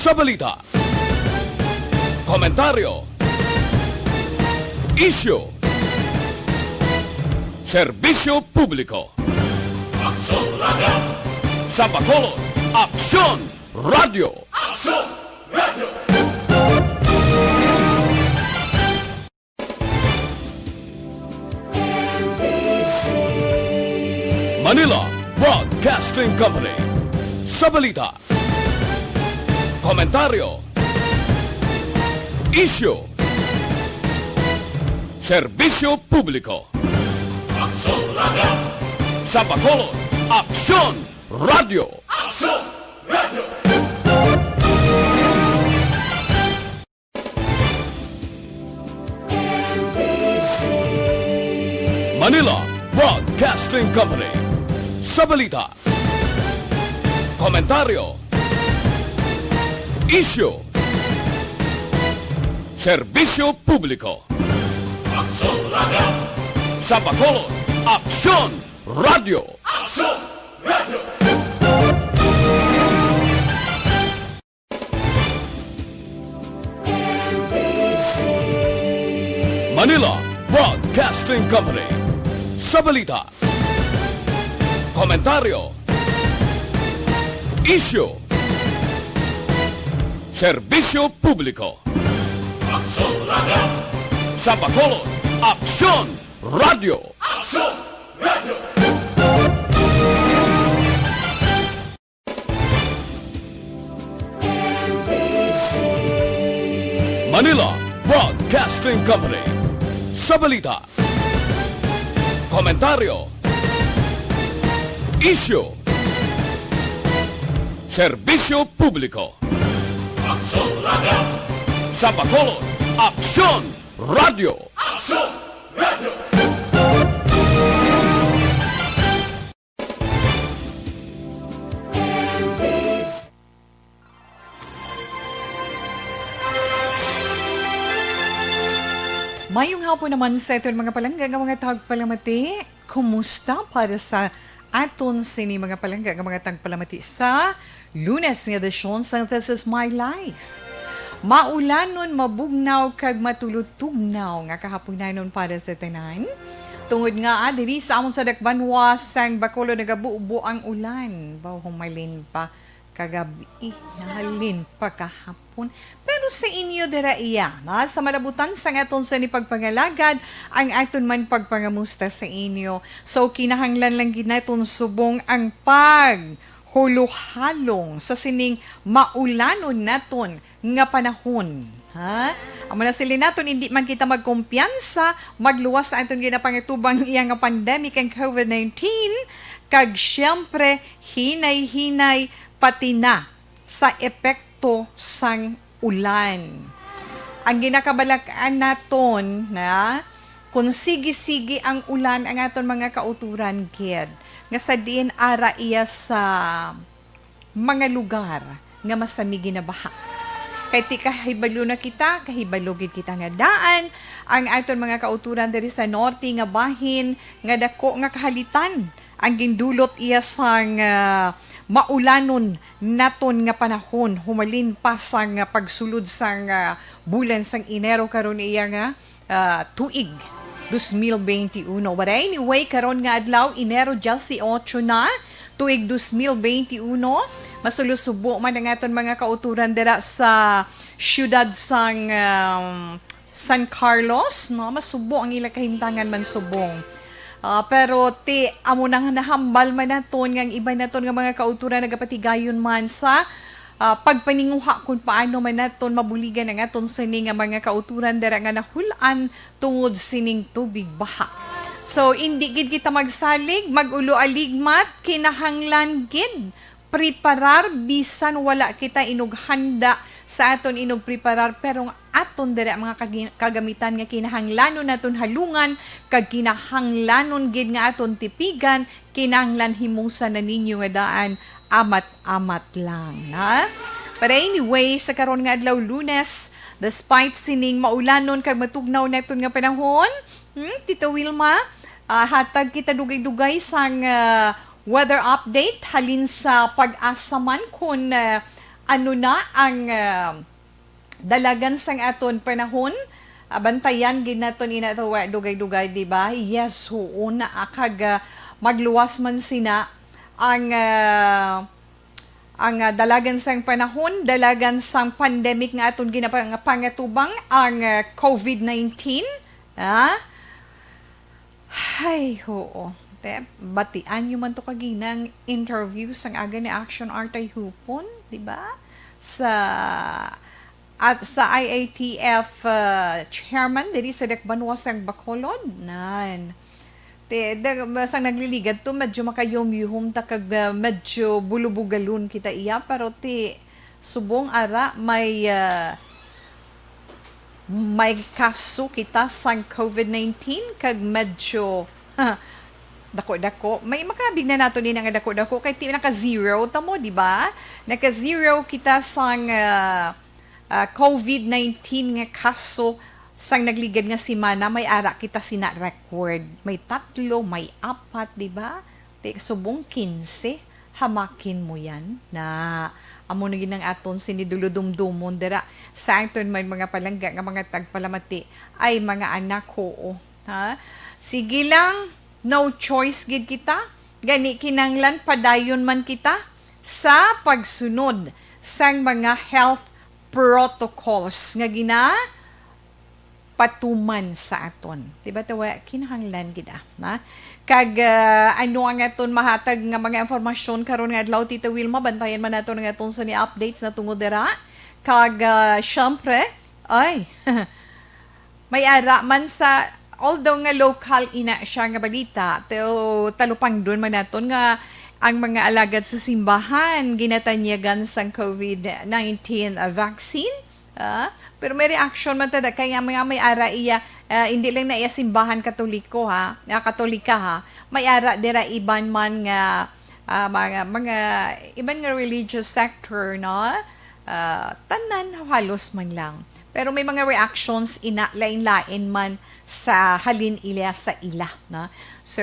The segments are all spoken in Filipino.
sa balita, komentaryo, isyu, serbisyo publiko. Aksyon Radio! Sa Bacolod, Aksyon Radio! Aksyon Radio! Manila Broadcasting Company. Sa balita, komentaryo, isyu, serbisyo publiko. Aksyon Radio! Sa Bacolod, Aksyon Radio! Aksyon Radio! Manila Broadcasting Company. Sa balita, komentaryo, isyu, serbisyo publiko. Aksyon Radio! Sa Bacolod, Aksyon Radio! Aksyon Radio! Manila Broadcasting Company. Sa balita, komentaryo, isyu, serbisyo publiko. Aksyon Radio! Sa Bacolod, Aksyon Radio! Aksyon Radio! Manila Broadcasting Company. Sa balita, komentaryo, isyu, serbisyo publiko. Aksyon Radio! Sa Bacolod, Aksyon Radio! Aksyon Radio! Mayong hapon naman sa ito mga palangga, mga tagpalamati. Kumusta para sa aton sini mga palangga, mga tagpalamati sa Lunes nga edisyon sa This Is My Life. Maulanon, mabugnaw, kag matulutugnaw nga kahaponanon para sa tanan. Tungod nga diri sa amon sa Dakbanwa sang Bacolod nagabuubo ang ulan. Baw humalin pa kagabi, nahalin pa kahapon. Pero sa inyo dira iya, na sa malabutan sa aton sa ni pagpangalagad, ang aton man pagpangamusta sa inyo. So kinahanglan lang ginaton subong ang huluhalong sa sining maulanon naton nga panahon. Ha? Amo na sila naton hindi man kita magkumpiyansa, magluwas na aton ginapangitubang iya nga pandemic ang COVID-19, kag syempre hinay-hinay pati na sa epekto sang ulan. Ang ginakabalakaan naton na kung sige-sige ang ulan ang aton mga kauturan kid nga sa diin ara iya sa mga lugar nga masamigi na baha. Kay ti kahibalo na kita, kahibalogid kita nga daan ang aton mga kauturan diri sa norte nga bahin nga dako nga kahalitan ang gindulot iya sang maulanon naton nga panahon humalin pa sang pagsulod sang bulan sang Enero karon iya nga tuig 2021. But anyway, karon nga adlaw Enero 18 na tuig 2021, masulusubo man ang aton mga kauturan dira sa syudad sang San Carlos, no? Masubo ang ila kahimtangan man subong. Pero amo nang nahambal man naton nga iba naton nga mga kauturan nagapatigayon man sa pagpaninguha kung paano man naton mabuligan ang aton sini nga mga kauturan dira nga nahulan tungod sining tubig baha. So indi gid kita magsalig, magulo aligmat, kinahanglan gid preparar bisan wala kita inughanda sa aton inog preparar pero aton dere mga kagamitan nga kinahanglanon naton halungan kag kinahanglanon gid nga aton tipigan, kinahanglan himusan na ninyo nga daan amat-amat lang, na? But anyway, sa karon nga adlaw Lunes, despite sining maulanon kag matugnaw naton nga panahon, Tita Wilma, hatag kita dugay-dugay sang weather update halin sa pag-asa man kung ano na ang dalagan sang aton panahon. Bantayan gid naton ina to dugay-dugay, di ba? Yes, oo na akag magluwas man sina ang dalagan sang panahon, dalagan sang pandemic nga aton ginapangatubang ang COVID-19. Ay, oo. Batian nyo man to kaginang interview sang aga ni Action Artay Hupon, di ba? Sa IATF chairman diri sa Dakbanwa sang Bacolod nan. Sang nagliligad to medyo makayom-yuhom ta kag medyo bulubugalun kita iya pero subong ara may kaso kita sang COVID-19 kag medyo dako-dako. May makabig na nato din nga dako-dako kay naka-zero tamo, di ba? Naka-zero kita sang COVID-19 nga kaso sang nagligad nga semana, may ara kita sina record. May 3, may 4, di ba? Subong 15, hamakin mo yan na amo na ginang aton siniduludumdumon dira sa aton may mga palangga nga mga tagpalamati ay mga anak ko. Sige lang, no choice gid kita. Gani kinanglan padayon man kita sa pagsunod sang mga health protocols nga patuman sa aton. Diba tawa kinahanglan gid na? Kag ano ang aton mahatag nga mga informasyon karon nga adlaw Tita Wilma, bantayan man naton nga aton sa ni updates na tungod dira. Kag syempre ay may ara man sa although nga local ina siya nga balita, talupang doon man naton nga ang mga alagad sa simbahan ginatanyagan sang COVID-19 vaccine. Pero may reaction man tada kaya may ara iya hindi lang na iya simbahan katolika may ara dira iban man nga mga iban nga religious sector no tanan halos man lang. Pero may mga reactions lain-lain man sa halin ila sa ila. Na? So,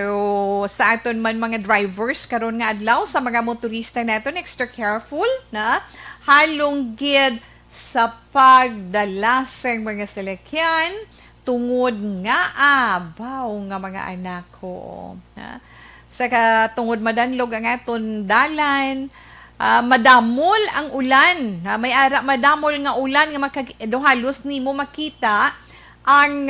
sa aton man mga drivers, karon nga adlaw, sa mga motorista naton extra careful. Na? Halong gid sa pagdala sa mga salakyan, tungod nga abaw nga mga anak ko. Na? Sa tungod madanlog ang aton dalan, madamol ang ulan. May ara madamol nga ulan nga halos nimo makita ang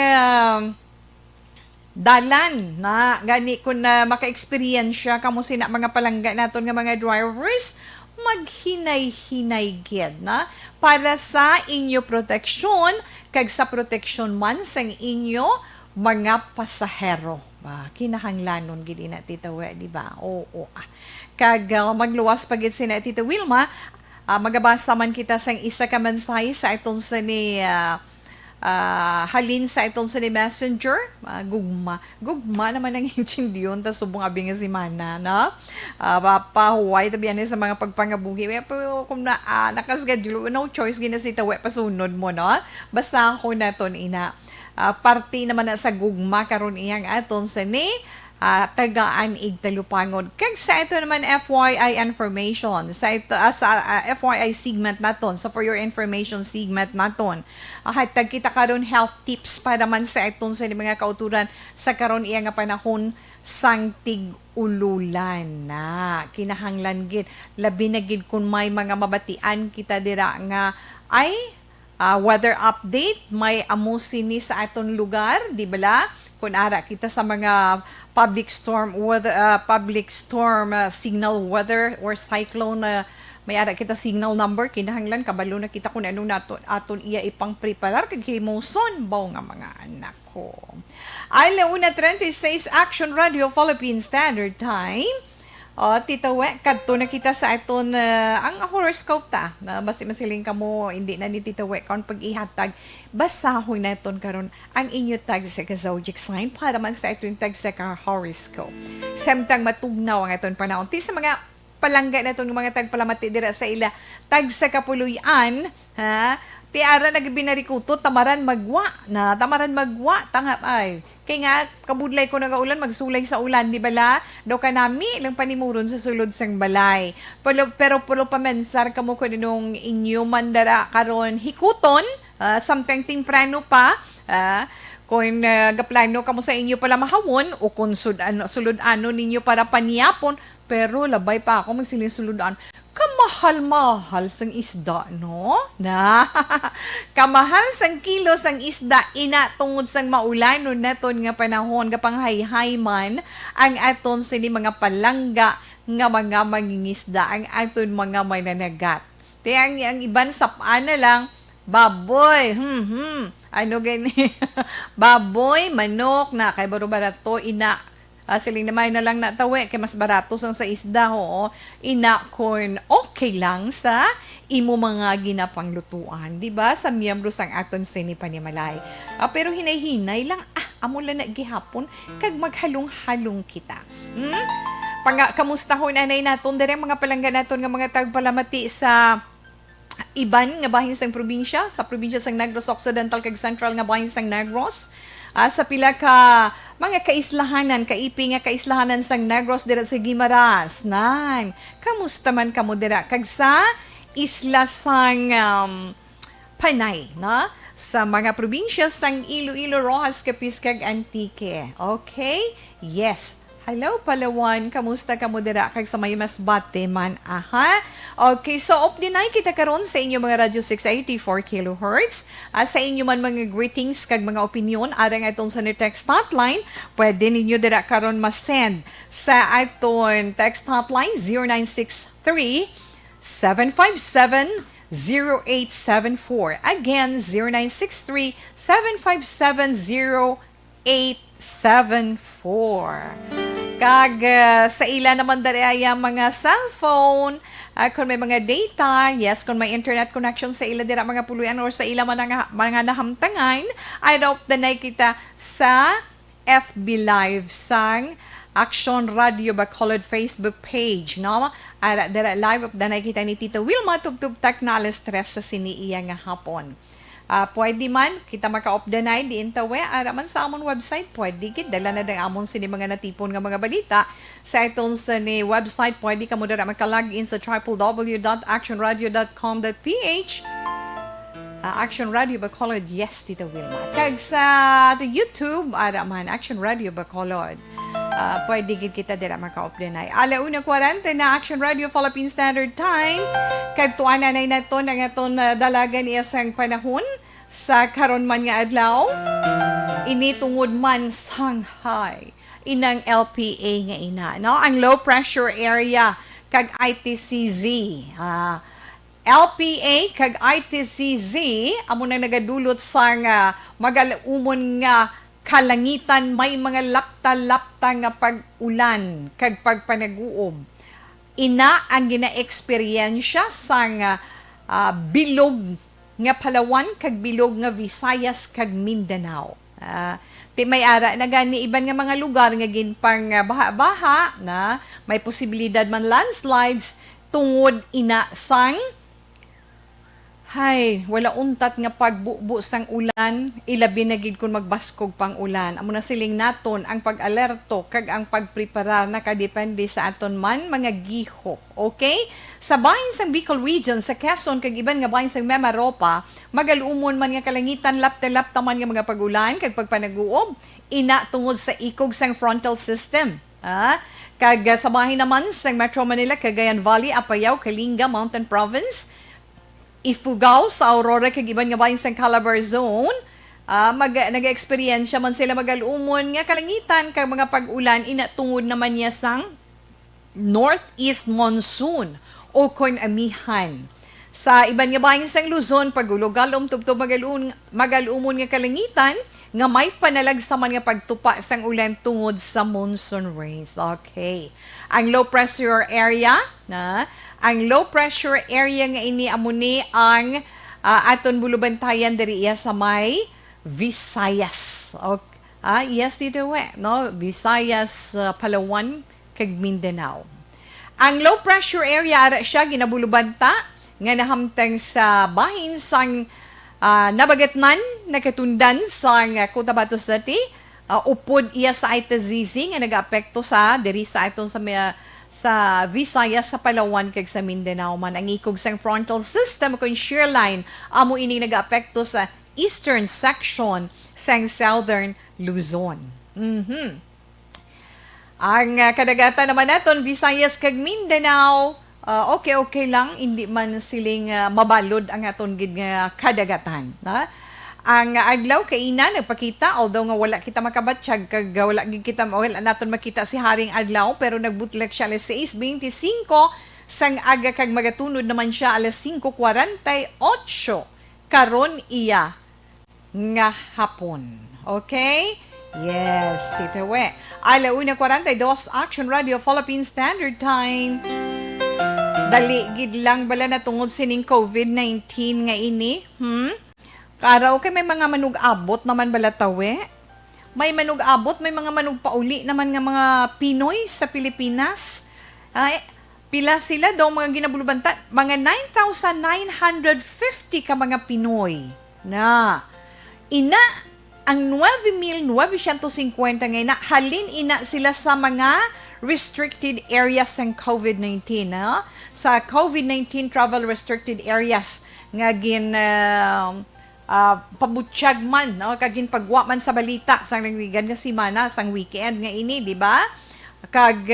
dalan na gani kun maka-experience kamo sina mga palangga naton nga mga drivers maghinay-hinay gid na para sa inyo proteksyon kag sa proteksyon man sang inyo mga pasahero. Kinahanglanon gid na Tita We, di ba? Oo. Kag magluwas pagid sina Tita Wilma, magabasa man kita sang isa ka mensahe sa itong sa ni halin sa itong sa ni Messenger. Gugma naman ang intindiyon ta subong abi nga semana, no? Pahuway tabi ani sa mga pagpangabuhi. Pero kung nakaschedule, no choice gina si Tita We pasunod mo, no? Basta ako naton ina. Party naman na sa gugma karon iyang aton sa ni tagaan igtalupangod. Kag sa ito naman FYI information sa ito sa FYI segment naton so for your information segment naton hatag kita karon health tips para man sa iton sa mga kauturan sa karon iya nga panahon sang tig-ululan na kinahanglan gid labi na gid kun may mga mabatian kita dira nga ay weather update, may amusini sa aton lugar, di ba? Kung ara kita sa mga public storm signal weather or cyclone may ara kita signal number, kinahanglan kabalo na kita kung anong aton iya ipang preparar kag himoson baw nga mga anak ko. Ay 1:36 Action Radio Philippine Standard Time. Tita We, kadto na kita sa aton ang horoscope ta. Basta masiling kamo hindi na ni Tita We karon pag-ihatag basahon naton karon ang inyo tag sa zodiac sign para man sa aton tag sa horoscope. Samtang matugnaw ang aton panahon ti sa mga palangga naton mga tagpalamati dira sa ila tag sa kapuluyan Ti ara nagbinarikuto tamaran magwa na tamaran magwa tangap ay. Kay nga kabudlay ko nagaulan magsulay sa ulan di bala daw kanami lang panimuron sa sulod sang balay. Pero pamensar kamo ko nung inyo mandara karon hikuton samtang timprano pa kung gaplano kamo sa inyo pala mahawon o kung sulod ano ninyo para paniyapon pero labay pa ako magsiling suludan kamahal-mahal sang isda, no? Na, kamahal sang kilo sang isda, ina tungod sang maulanon naton nga panahon, kapang hay-hay man, ang aton sini mga palangga, nga mga mangingisda, ang aton mga mananagat. Te ang iban sapaan na lang, baboy, ano gani, baboy, manok, na kay baro-barato, ina, siling naman na lang natawi kay mas barato sang sa isda ho ina corn okay lang sa imo mga ginapanglutuan di ba sa miyembro sang aton sini panimalay pero hinay-hinay lang amo lang na gihapon kag maghalong-halong kita kamustahon anay naton dere mga palangga naton nga mga tagpalamati sa iban nga bahin sang probinsya sa probinsya sang Negros Occidental kag Central nga bahin sang Negros sa pila ka mga kaislahanan, kaipi nga kaislahanan sang Negros dira sa Guimaras. Nan, kamusta man kamo dira? Kag sa isla sang Panay, na? Sa mga probinsya sang Iloilo, Rojas, Capiz, kag Antique. Okay? Yes. Hello, Palawan. Kamusta ka mo dira? Kag sa may mas bate man, aha? Okay, so dinay kita karon sa inyo mga Radio 680 kHz. Sa inyo man mga greetings kag mga opinion, arang atong sa text hotline, pwede ninyo dira karon ma-send sa aton text hotline 0963 757 0874. Again, 0963 757 0874. Kag sa ila naman dali ay mga cellphone, kung may mga data, yes, kung may internet connection sa ila dira mga puluyan or sa ila mga nahamtangan, ay daw danay kita sa FB Live sang Action Radio Bacolod Facebook page, no? Dira live up danay kita ni Tita Wilma tubtub technalis stress sa siniiya nga hapon. Pwede man, kita maka-updanay di intawe, araman sa amon website, pwede kit, dala na dang amon sini mga natipon nga mga balita. Sa itong sa ni website, pwede ka mo dara maka-login sa www.actionradio.com.ph Action Radio Bacolod, yes, Tita Wilma. Kag sa YouTube, araman, Action Radio Bacolod. Pwede kita dira maka-updanay. 1:40 na Action Radio Philippine Standard Time. Kagtuan na nato ng aton dalagan niya sang panahon sa karon man nga adlaw. Initungod man Shanghai. Inang LPA nga ina. No? Ang low pressure area kag ITCZ. LPA kag ITCZ amo nang nagadulot sang magalumon nga kalangitan may mga lapta-lapta nga pag-ulan kag pagpanaguob. Ina ang gina-eksperyensya sang bilog nga Palawan kag bilog nga Visayas kag Mindanao. Ti may ara na gani iban nga mga lugar nga ginpang baha-baha na may posibilidad man landslides tungod ina sang wala untat nga pagbubo sang ulan, ilabi na gid kun magbaskog pang ulan. Amo na siling naton ang pag-alerto kag ang pagprepara nakadepende sa aton man mga giho. Okay? Sa bahin sang Bicol region, sa Quezon kag iban nga bahin sang Memaropa, magalumon man nga kalangitan lapta-lapta man nga mga pag-ulan kag pagpanaguob, ina tungod sa ikog sang frontal system. Kag sa bahin naman sang Metro Manila, Cagayan Valley, Apayao, Kalinga, Mountain Province, Ifugao sa Aurora kag iban nga bahin sang Calabar Zone, nag-experience man sila magalumon nga kalangitan kag mga pag-ulan inatungod naman niya sang northeast monsoon o kon amihan. Sa iban nga bahin sang Luzon, pagulugalom tubtob magalumon nga kalangitan nga may panalagsaman nga pagtupa sang ulan tungod sa monsoon rains. Okay. Ang low pressure area nga ini amuni ang aton bulubantayan diri sa may Visayas. Okay. Yes, dito no? Visayas, Palawan, kag Mindanao. Ang low pressure area ara siya ginabulubanta nga nahamtang sa bahin sang Nabagatnan nakatundan sa Cotabato City. Upod iya sa Zizi nga nag-apekto sa diri sa aton sa Visayas, sa Palawan kag sa Mindanao man. Ang ikog sang frontal system kung shear line amo ini nag-apekto sa eastern section sang southern Luzon. Ang kadagatan naman naton Visayas kag Mindanao, okay lang, hindi man siling mabalod ang aton gid nga kadagatan. Ang adlaw kay ina nagpakita, although nga wala kita makabatsyag kag wala naton makita si Haring Adlaw, pero nagbutlag siya alas 6:25 sang aga kag magatunod naman siya alas 5:48 karon iya nga hapon. Okay? Yes, Tita We. 1:42 Action Radio Philippine Standard Time. Dali gid lang bala na tungod sining COVID-19 nga ini. Karaw kay may mga manug-abot naman bala tawe. May manug-abot, may mga manug-pauli naman nga mga Pinoy sa Pilipinas. Pila sila daw mga ginabulubantan? Mga 9,950 ka mga Pinoy na ina ang 9,950 ngayon na halin ina sila sa mga restricted areas ng COVID-19. Sa COVID-19 travel restricted areas nga pabutyag man, kagin pagwa man sa balita sang nagnigan nga simana sang weekend nga ini, di ba? Kag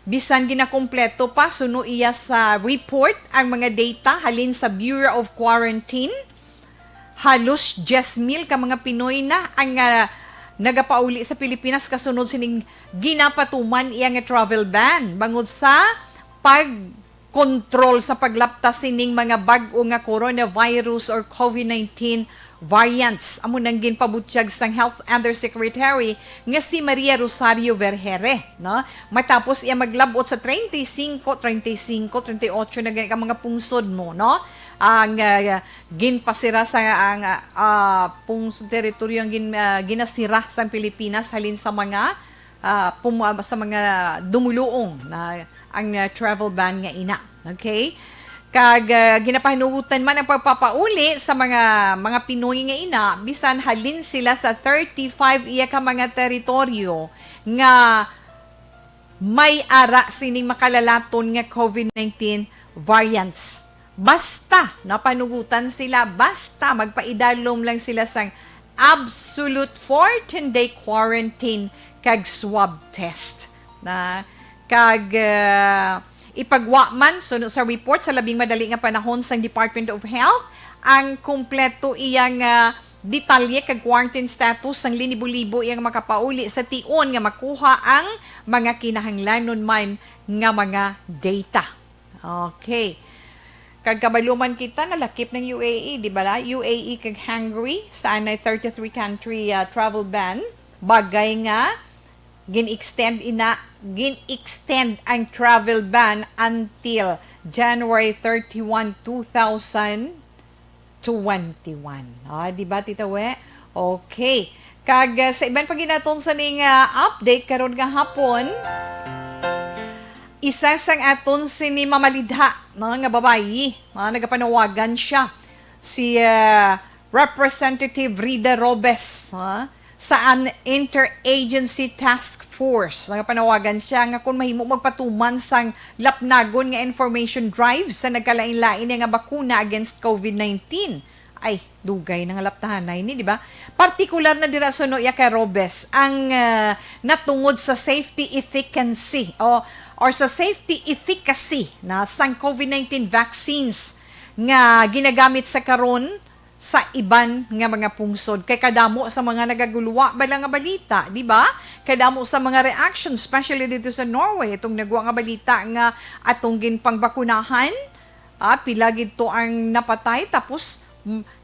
bisan ginakompleto pa suno iya sa report ang mga data halin sa Bureau of Quarantine. Halos 10,000 ka mga Pinoy na ang nagapauli sa Pilipinas kasunod sining ginapatuman iya nga travel ban bangod sa pag-control sa paglaptas sining mga bag-o nga coronavirus or COVID-19 variants. Amo nang ginpabutyag sang Health Undersecretary nga si Maria Rosario Vergere, no? Matapos iya maglabot sa 38 na ka mga pungsod mo, no? Ang ginpasira sa ang teritoryo ang ginasira sa Pilipinas halin sa mga dumuluong na ang travel ban nga ina. Okay? Kag ginapahinugutan man ang pagpapauli sa mga Pinoy nga ina bisan halin sila sa 35 iya ka mga teritoryo nga may ara sining makalalaton nga COVID-19 variants. Basta napanugutan sila, basta magpaidalom lang sila sang absolute 14-day quarantine kag swab test. Kag ipagwa man so, sa report sa labing madali nga panahon sa Department of Health ang kumpleto iyang detalye kag quarantine status ng linibo-libo iyang makapauli sa tion nga makuha ang mga kinahanglanon man nga mga data. Okay. Kag kabaluman kita nalakip ng UAE, di ba? UAE kag Hungary sa anay 33 country travel ban bagay nga gin-extend ang travel ban until January 31, 2021. Di ba, Tita We? Okay. Kag sa iban pag ginaton sa ning update karon nga hapon, isa sang aton si Mamalidha, nga babayi, nagapanawagan siya, si Representative Rida Robes, sa an interagency task force. Nagapanawagan siya nga kung mahimo magpatuman sang lapnagon nga information drive sa nagkalain-lain nga bakuna against COVID-19. Ay, dugay na nga laptahanay ni, di ba? Partikular na dira suno ya kay Robes ang natungod sa safety efficacy or sa safety efficacy na sang COVID-19 vaccines nga ginagamit sa karon sa iban nga mga pungsod. Kay kadamo sa mga nagaguluwa bala nga balita, di ba? Kadamo sa mga reaction, especially dito sa Norway, itong nagwa nga balita nga atong ginpangbakunahan, pila gito ang napatay, tapos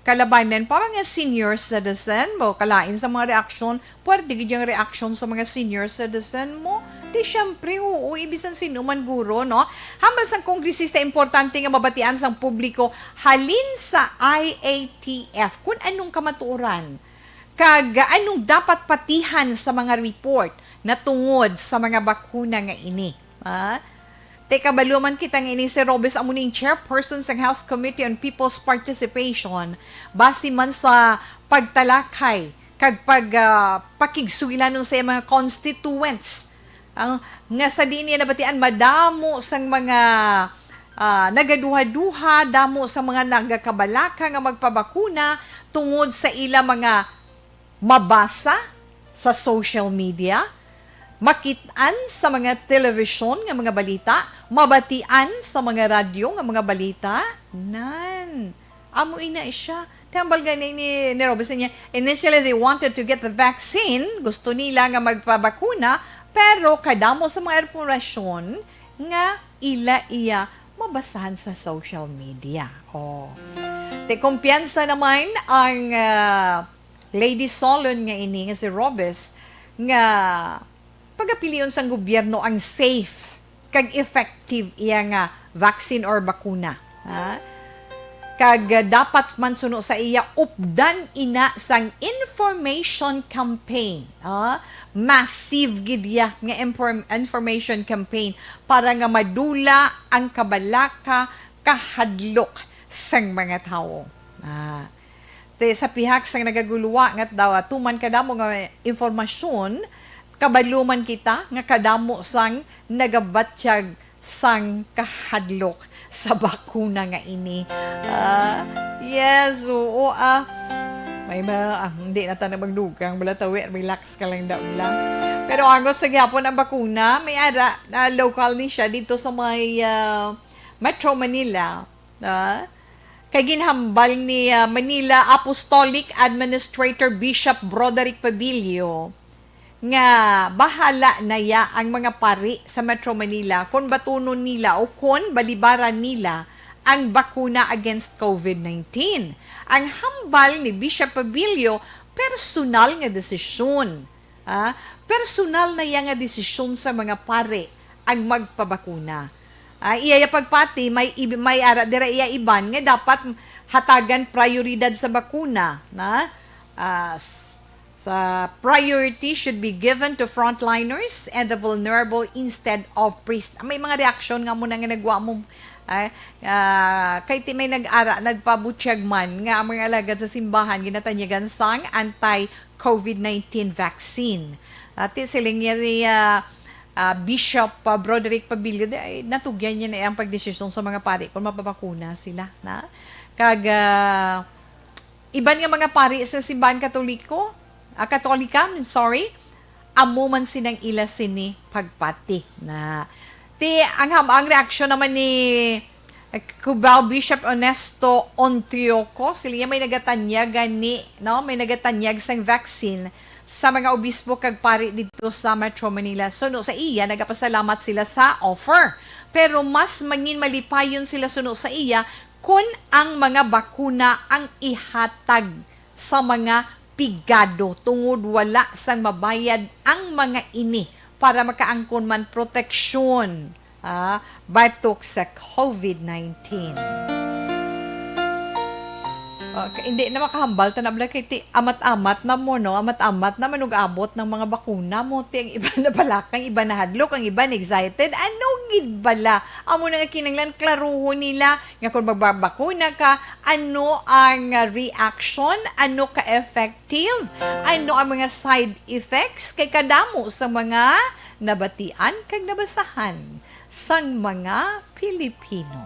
kalabanan pa mga senior citizen mo, kalain sa mga reaksyon, pwede gyang reaksyon sa mga senior citizen mo, di syempre, ibisan sino man guro, no? Hambal sang kongresista, importante nga mabatian sang publiko, halin sa IATF, kung anong kamatuoran, kag anong dapat patihan sa mga report na tungod sa mga bakuna nga ini. Teka, baluman kitang ini si Robes Amuning, chairperson sa House Committee on People's Participation, base man sa pagtalakay, kag pakigsuilan nun sa mga constituents. Ang nga sa din niya nabatian, madamo sang mga nagaduha-duha, damo sa mga nagakabalaka nga magpabakuna tungod sa ila mga mabasa sa social media, makitaan sa mga television nga mga balita, mabatian sa mga radyo nga mga balita, nan. Amo ina siya. Tambal gani ni Robes niya, initially they wanted to get the vaccine, gusto nila nga magpabakuna, pero kadamo sa mga impormasyon nga iya mabasahan sa social media. Oh. Te kumpiyansa naman ang Lady Solon nga ini nga si Robes nga pagapiliyon sang gobyerno ang safe kag effective iya nga vaccine or bakuna. Ha? Kag dapat man suno sa iya updan ina sang information campaign. Massive gid ya nga information campaign para nga madula ang kabalaka kahadlok sang mga tao. Te sa pihak sang nagaguluwa nga daw tuman kadamo nga informasyon kabaluman kita nga kadamo sang nagabatsyag sang kahadlok sa bakuna nga ini. Yes, oo. May hindi na tayo magdugang. Balatawi, relax ka lang daw lang. Pero agos sa gyapon ang bakuna, may ara, local ni siya dito sa may Metro Manila. Kay ginhambal ni Manila Apostolic Administrator Bishop Broderick Pabilio nga bahala na ya ang mga pari sa Metro Manila kung batunon nila o kung balibaran nila ang bakuna against COVID-19. Ang hambal ni Bishop Pabilio, personal nga desisyon. Personal na yan nga desisyon sa mga pari ang magpabakuna. Iya pagpati, may ara dira iya iban nga dapat hatagan prioridad sa bakuna. Sa priority should be given to frontliners and the vulnerable instead of priests. May mga reaksyon nga muna nga nagwa mo. Kay may nagpabutyag man nga ang mga alagad sa simbahan ginatanyagan sang anti-COVID-19 vaccine. Siling niya ni Bishop Broderick Pabilio, natugyan niya na ang pagdesisyon sa mga pari kung mapapakuna sila. Iban nga mga pari sa simbahan Katolika, amo man sinang ila sini pagpati na. Ang reaksyon naman ni Cubao Bishop Ernesto Ontioco, sila may nagatanyag may nagatanyag sang vaccine sa mga obispo kag pari dito sa Metro Manila. So sa iya nagapasalamat sila sa offer. Pero mas mangin malipayon sila sa iya kung ang mga bakuna ang ihatag sa mga pigado tungod wala sang mabayad ang mga ini para makaangkon man proteksyon batok sa COVID-19. Hindi na makahambal tanabla kay ti amat-amat na mo no, amat-amat na manug-abot ng mga bakuna mo ti ang iba na balakang, iba na hadlok, ang iba na excited. Ano gid bala? Amo na nga kinanglan klaruho nila nga kung magbabakuna ka, ano ang reaction, ano ka effective, ano ang mga side effects kay kadamo sa mga nabatian kag nabasahan sang mga Pilipino.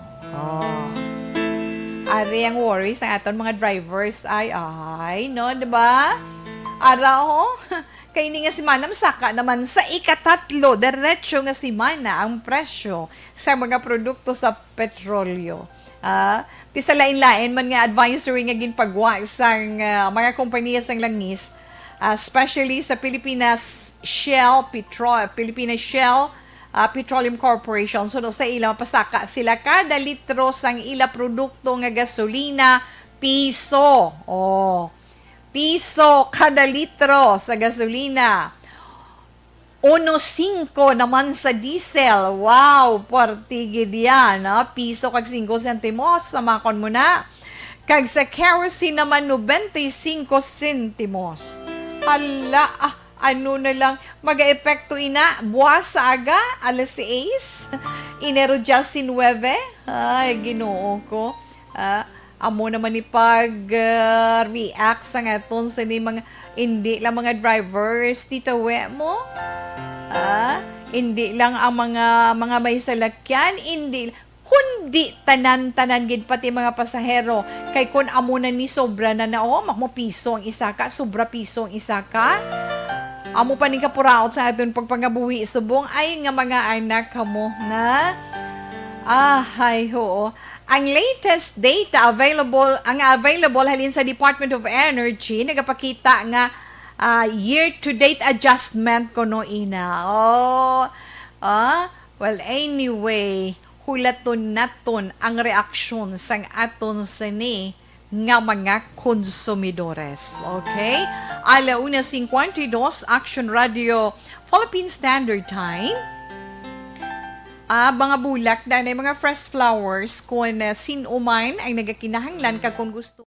Ari ang worries ang aton mga drivers no, diba? Ara kay ni nga si Manam saka naman sa ikatatlo, diretso nga si Mana ang presyo sa mga produkto sa petrolyo. Ti sa lain-lain man nga advisory nga ginpagwa sang mga kompanya sang langis, especially sa Pilipinas Shell Petroleum Corporation. So, sa ila, mapasaka sila kada litro sang ila produkto nga gasolina, piso. Piso kada litro sa gasolina. 1.5 naman sa diesel. Wow, portigid yan. Piso kag 5 sentimos. Samakon mo na. Kag sa kerosene naman, 95 sentimos. Hala, ano na lang, mag-epekto ina, buwas sa aga, alas 6. Enero Justin 9. Ay, ginoo ko. Amo naman ni pag-react sa nga ton sa ni mga hindi lang mga drivers Tita We mo. Hindi lang ang mga may salakyan, hindi kundi tanan-tanan gid pati mga pasahero. Kay kun amo na ni sobra na mo piso ang isa ka, sobra piso ang isa ka. Amo pa ni kapuraot sa aton pagpangabuhi subong ay nga mga anak kamo na. Hay ho. Ang latest data available halin sa Department of Energy nagapakita nga year-to-date adjustment ko no ina. Well anyway, hulaton naton ang reaksyon sang aton sini nga mga konsumidores. Okay? 1:52 Action Radio Philippine Standard Time. Mga bulak na mga fresh flowers kung sinuman ay nagakinahanglan ka kung gusto.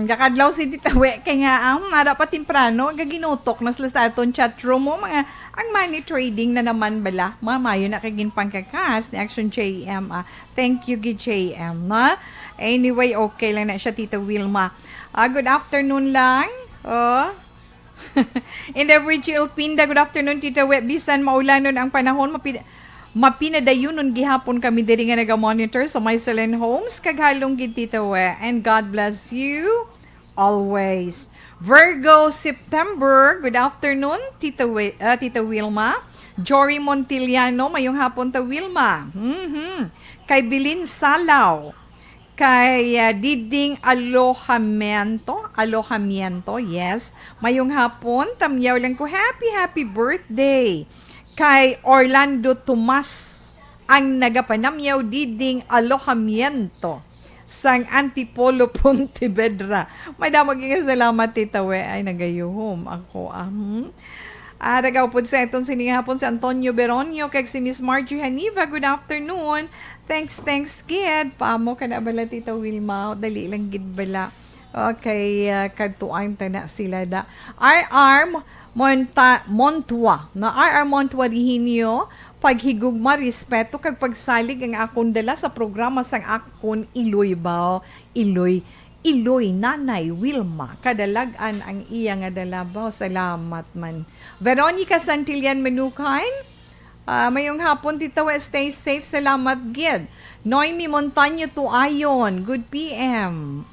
Kakadlaw si Tita We, kay nga mara pa temprano, gaginotok na sila sa aton chat room mo, mga ang money trading na naman bala. Mamayo na kagin pangkakas ni Action JM. Thank you, JM. Na? Anyway, okay lang na siya, Tita Wilma. Good afternoon lang. In the Virgil Pinda, good afternoon, Tita We. Bisan maulanon ang panahon, mapinadayunon gihapon kami diri nga naga-monitor sa Mycelen Homes kaghalong gid Tita We, and God bless you always. Virgo September, good afternoon Tita Wilma. Jory Montiliano, mayong hapon ta Wilma. Kay Bilin Salaw, kay Diding Alojamiento, yes. Mayong hapon, tamyaw lang ko, happy birthday. Kay Orlando Tomas, ang nagapanamyaw Diding Alojamiento sang Antipolo Pontevedra. May damaging salamat, Tita We. Ay, nagayuhom ako. Nagaw po sa itong siningahapon si Antonio Beronio, kay si Miss Margie Haniva. Good afternoon. Thanks, kid. Paamo ka na bala, Tita Wilma. Dali lang gid bala. Okay, kadtuan tana sila da. Montua. Na RR Montua dihinyo, paghigugma, respeto, kag pagsalig ang akong dala sa programa sang akon Iloy ba? Iloy, Nanay Wilma. Kadalagan ang iya nga dala ba? Salamat man. Veronica Santillan Manukain. Mayong hapon, Tita We, stay safe. Salamat, gid. Noemi Montaño Tuayon. Good PM.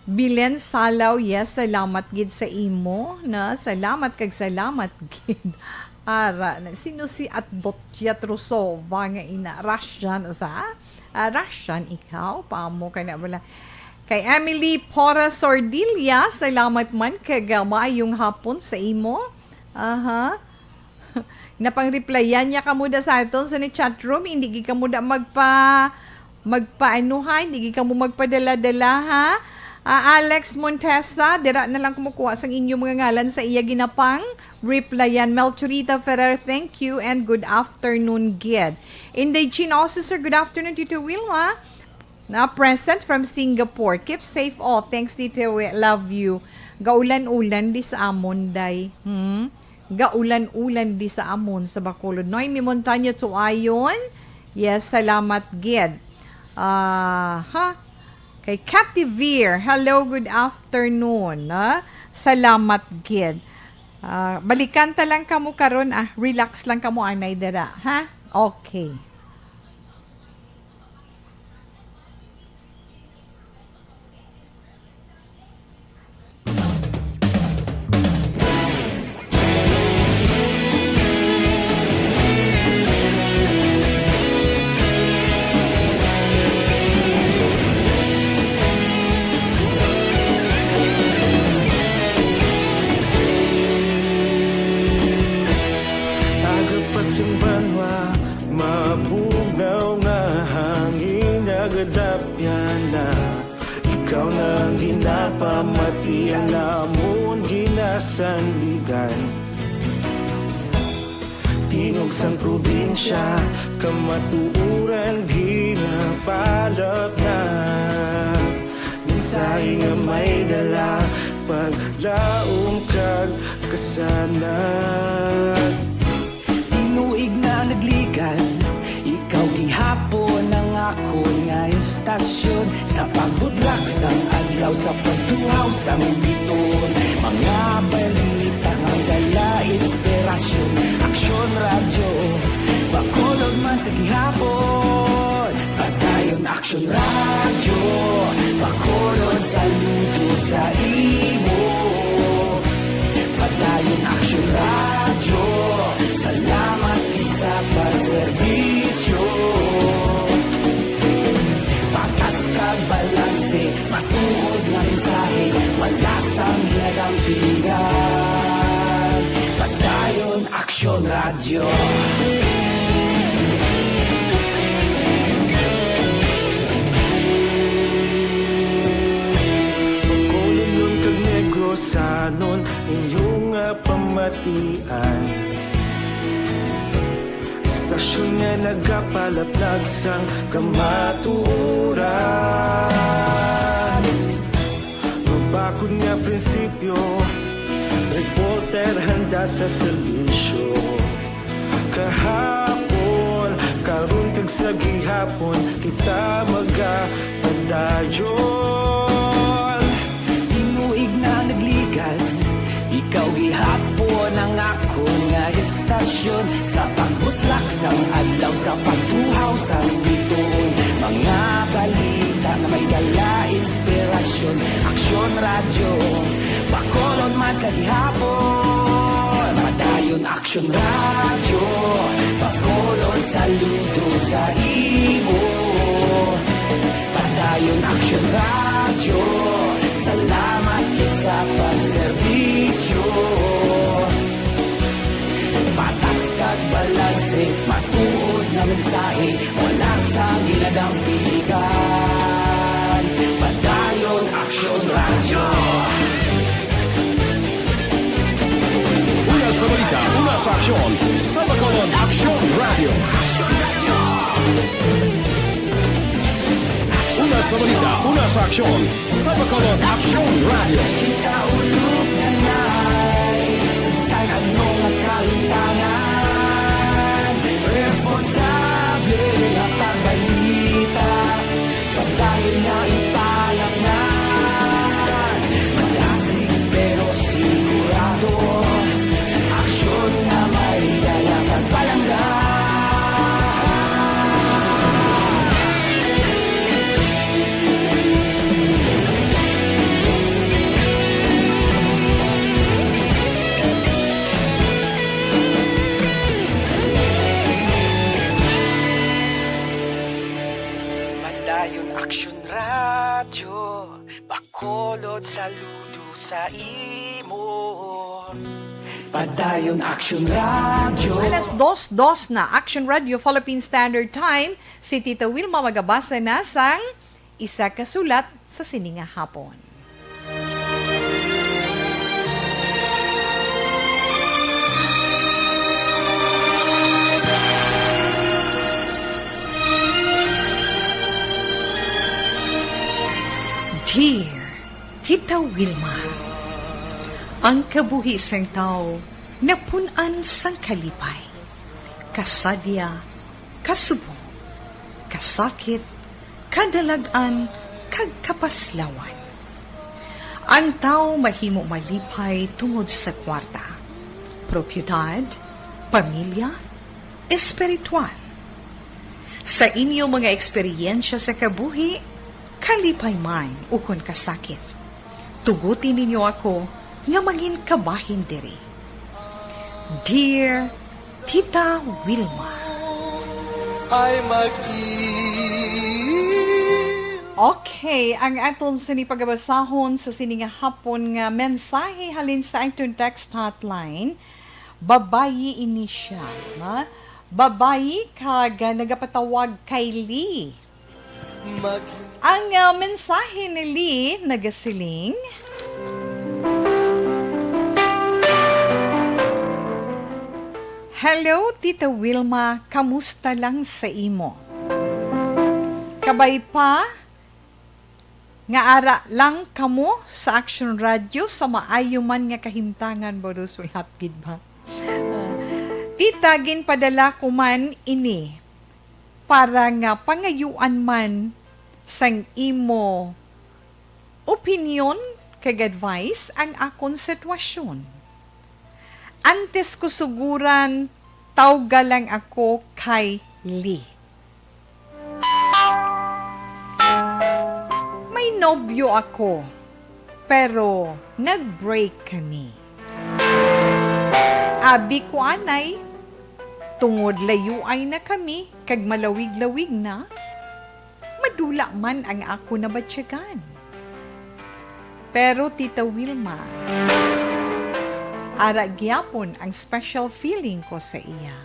Bilen Salaw, yes, salamat gid sa imo, na salamat kag salamat gid. Sino si Atdotya Trusova nga ina? Russian sa? Russian, ikaw? Paamo ka na wala? Kay Emily Pora Sordilia, salamat man kagamay yung hapon sa imo. Aha. Napang-replyan niya kamuda sa aton sa ni chatroom, hindi gi kamuda magpaanuhan, hindi ka mo magpadala-dala ha. Alex Montesa, dira na lang kumukuha sa inyong mga ngalan sa iya ginapang replyan. Melchorita Ferrer, thank you and good afternoon, Gid. Inday Officer, good afternoon, Tito Wilma. Present from Singapore. Keep safe all. Thanks, Tito. Love you. Gaulan-ulan di sa amon, day. Gaulan-ulan di sa amon sa Bacolod. Noemi Montaño to ayon. Yes, salamat, Gid. Kay Cathy Veer, hello, good afternoon. Salamat, Gid. Balikan ta lang kamo karon, relax lang kamo anay dara, ha? Okay. Pamati alamon ginasandigan Tingog sang probinsya kamatuuran ginapalap na Minsay nga may dala paglaom kag kasanag Tinuig na nagligan ikaw gihapon ang ako nga estasyon Sa pagbudlak sang adlaw sa pagtuhaw sang biton Mga balita nga dala inspirasyon Aksyon radyo, Bacolod man sa gihapon Padayon aksyon radyo Bacolod saludo sa imo Padayon aksyon radyo Salamat sa pagserbisyo Patas kag balanse Matuod na mensahe Wala sang ginagampingan Padayon Aksyon Radyo Bacolod nun kag Negros anon Inyong pamatian Stasyon nga nagapalaplag sang kamaturan Mabakod nga prinsipyo Reporter handa sa serbisyo Kahapon, karon kag sa gihapon Kita magapadayon Tinuig na nagligan Ikaw gihapon ang ako nga estasyon Sa pagbutlak sang adlaw Sa pagtuhaw sang biton Mga balita na may dala inspirasyon Aksyon radyo Bacolod man sa gihapon Padayon Aksyon radyo Bacolod saludo sa imo Padayon Aksyon radyo Salamat sa pagserbisyo Patas kag balanse Matuod na mensahe Wala sa ginadampigan Padayon Aksyon Radyo Una sa balita, una sa aksyon Sa Bacolod Aksyon Radio. Una sa balita, una sa aksyon Sa Bacolod Aksyon Radio. Kita ulog na na'y Sagsay anong nakalintangan Responsable at ang balita Pagdahil na ipalaknan Malasig pero sigurado Aksyon na may dalang at palanggan Padayon Aksyon Radyo, Bacolod saludo sa imo. Padayon Action Radio. Alas 2:02 na Action Radio Philippine Standard Time. Si Tita Wilma magabasa na sang isa ka sulat sa sininga hapon. Dear Tita Wilma, ang kabuhi sang tao napunan sang kalipay, kasadya, kasubo, kasakit, kadalagan, kag kapaslawan. Ang tao mahimo malipay tungod sa kwarta, propiedad, pamilya, espiritual. Sa inyo mga eksperyensya sa kabuhi, kalipay man ukon kasakit. Tugutin ninyo ako nga maging kabahin diri. Dear Tita Wilma. Okay, ang aton sinipagabasahon sa sininga hapon nga mensahe halin sa aton text hotline, babayi ini siya. Ha? Babayi kag nagapatawag kay Lee. Ang mensahe ni Lee nagasiling, Hello, Tita Wilma, kamusta lang sa imo? Kabay pa, nga ara lang kamo sa Action Radio sa maayo man nga kahimtangan mo do sulat gid ba? Tita, ginpadala ko man ini para nga pangayuan man sang imo opinion kag advice ang akon sitwasyon. Antes ko suguran tawga lang ako kay Lee. May nobyo ako, pero nag-break kami. Abi ko anay, tungod layuay na kami, kag malawig-lawig na, madula man ang ako na batsyagan. Pero Tita Wilma, ara gyapon ang special feeling ko sa iya.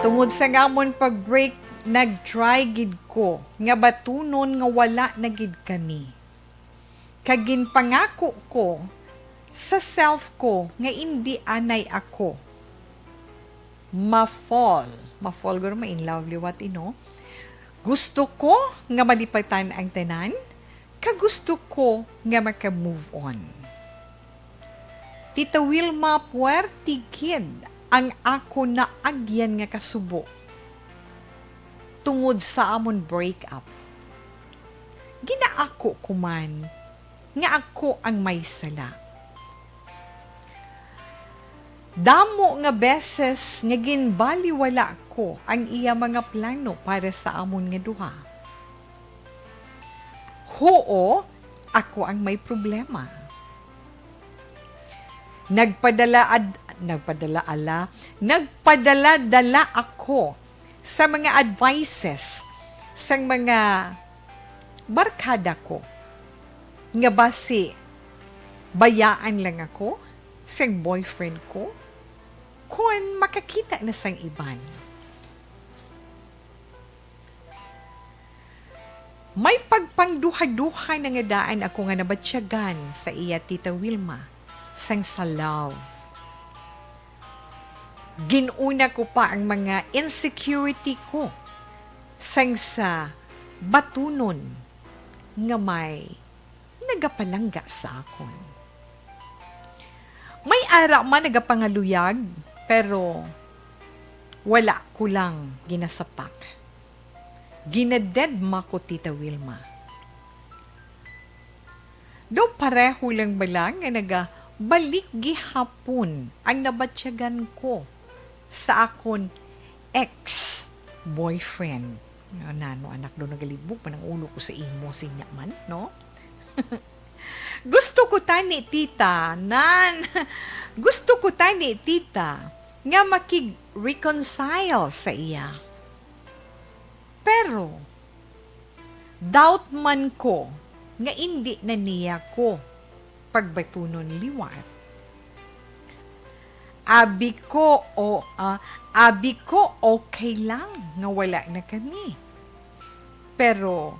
Tungod sa ngamon pag-break, nag-try gid ko nga batunon nga wala na gid kami. Kagin pangako ko sa self ko nga hindi anay ako ma-fall guro ma-in love liwat ino. Gusto ko nga malipatan ang tanan, kagusto ko nga maka-move on. Tita Wilma, puwerti kid ang ako na agyan nga kasubo tungod sa amon breakup. Ginaako ko man nga ako ang may sala. Damo nga beses nga ginbaliwala ko ang iya mga plano para sa amon nga duha. Hoo, ako ang may problema. Nagpadala-dala ako sa mga advices sa mga barkada ko. Nga basi, bayaan lang ako sa boyfriend ko kung makakita na sang iban. May pagpangduha-duha na nga daan ako nga nabatsyagan sa iya, Tita Wilma, sang sa love. Ginuna ko pa ang mga insecurity ko sang sa batunon nga may nagapalangga sa akon. May ara man nagapangaluyag, pero wala ko lang ginasapak. Ginadedma ko, Tita Wilma. Do pareho lang ba lang nga nagabalik gihapon ang nabatsyagan ko sa akon ex-boyfriend. Nano, anak do nagalibog man ang ulo ko sa imo sinya man, no? Gusto ko tani, tita, gusto ko tani, tita, nga makig-reconcile sa iya. Pero, doubt man ko nga hindi na niya ko pagbatunon liwat. Abi ko okay lang nga wala na kami. Pero,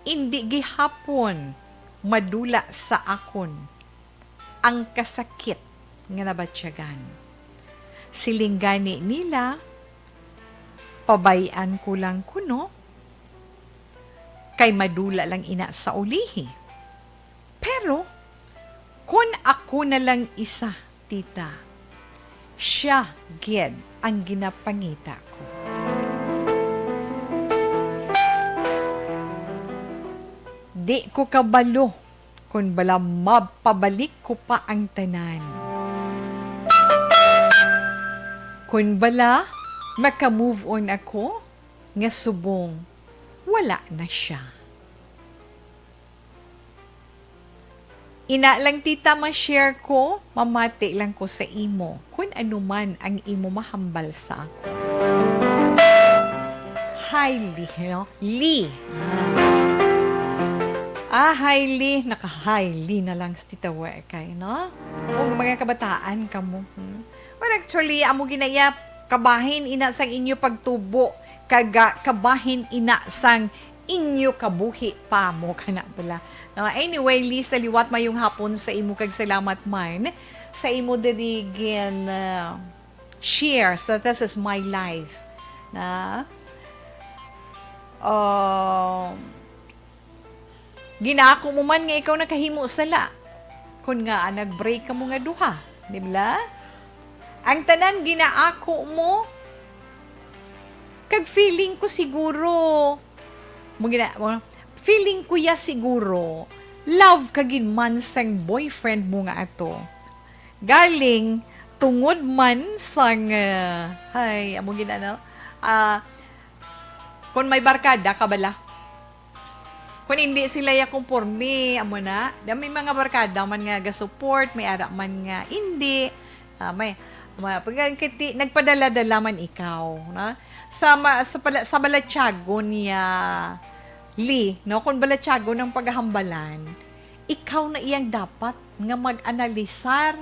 hindi gihapon madula sa akon ang kasakit nga nabatsyagan. Silinggani nila, pabayan ko lang kuno, kay madula lang ina sa ulihi. Pero, kung ako na lang isa, tita, siya, gid, ang ginapangita ko. Di ko kabalo kung bala mapabalik ko pa ang tanan. Kung bala maka-move on ako, nga subong wala na siya. Ina lang tita ma-share ko, mamati lang ko sa imo kung ano man ang imo mahambal sa ako. Hi, Lee. No? Lee. Hi, Lee. Naka-hi, Lee na lang sa tita kay, no? O mga kabataan ka mo. Well, actually, amo ginaya, kabahin ina sang inyo pagtubo, kabahin ina sang inyo kabuhi pa mo kana pala. Anyway, Lee, saliwat mayong hapon sa imo kag salamat man sa imo dirigin share so this is my life na ginako mo man nga ikaw nakahimo sala kun nga nag-break ka mo nga duha, di ba? Ang tanan ginaako mo kag feeling ko siguro feeling ko ya siguro, love kagin man sang boyfriend mo nga ato. Galing, tungod man sang, amo ginano, kung may barkada, kabala. Kung hindi sila ya conforme, amo na, may mga barkada man nga ga-support, may ara man nga hindi, nagpadala-dala man ikaw, na? Sa balatyago niya, Lee, no, kung balatyago ng paghahambalan, ikaw na iyang dapat nga mag-analisar,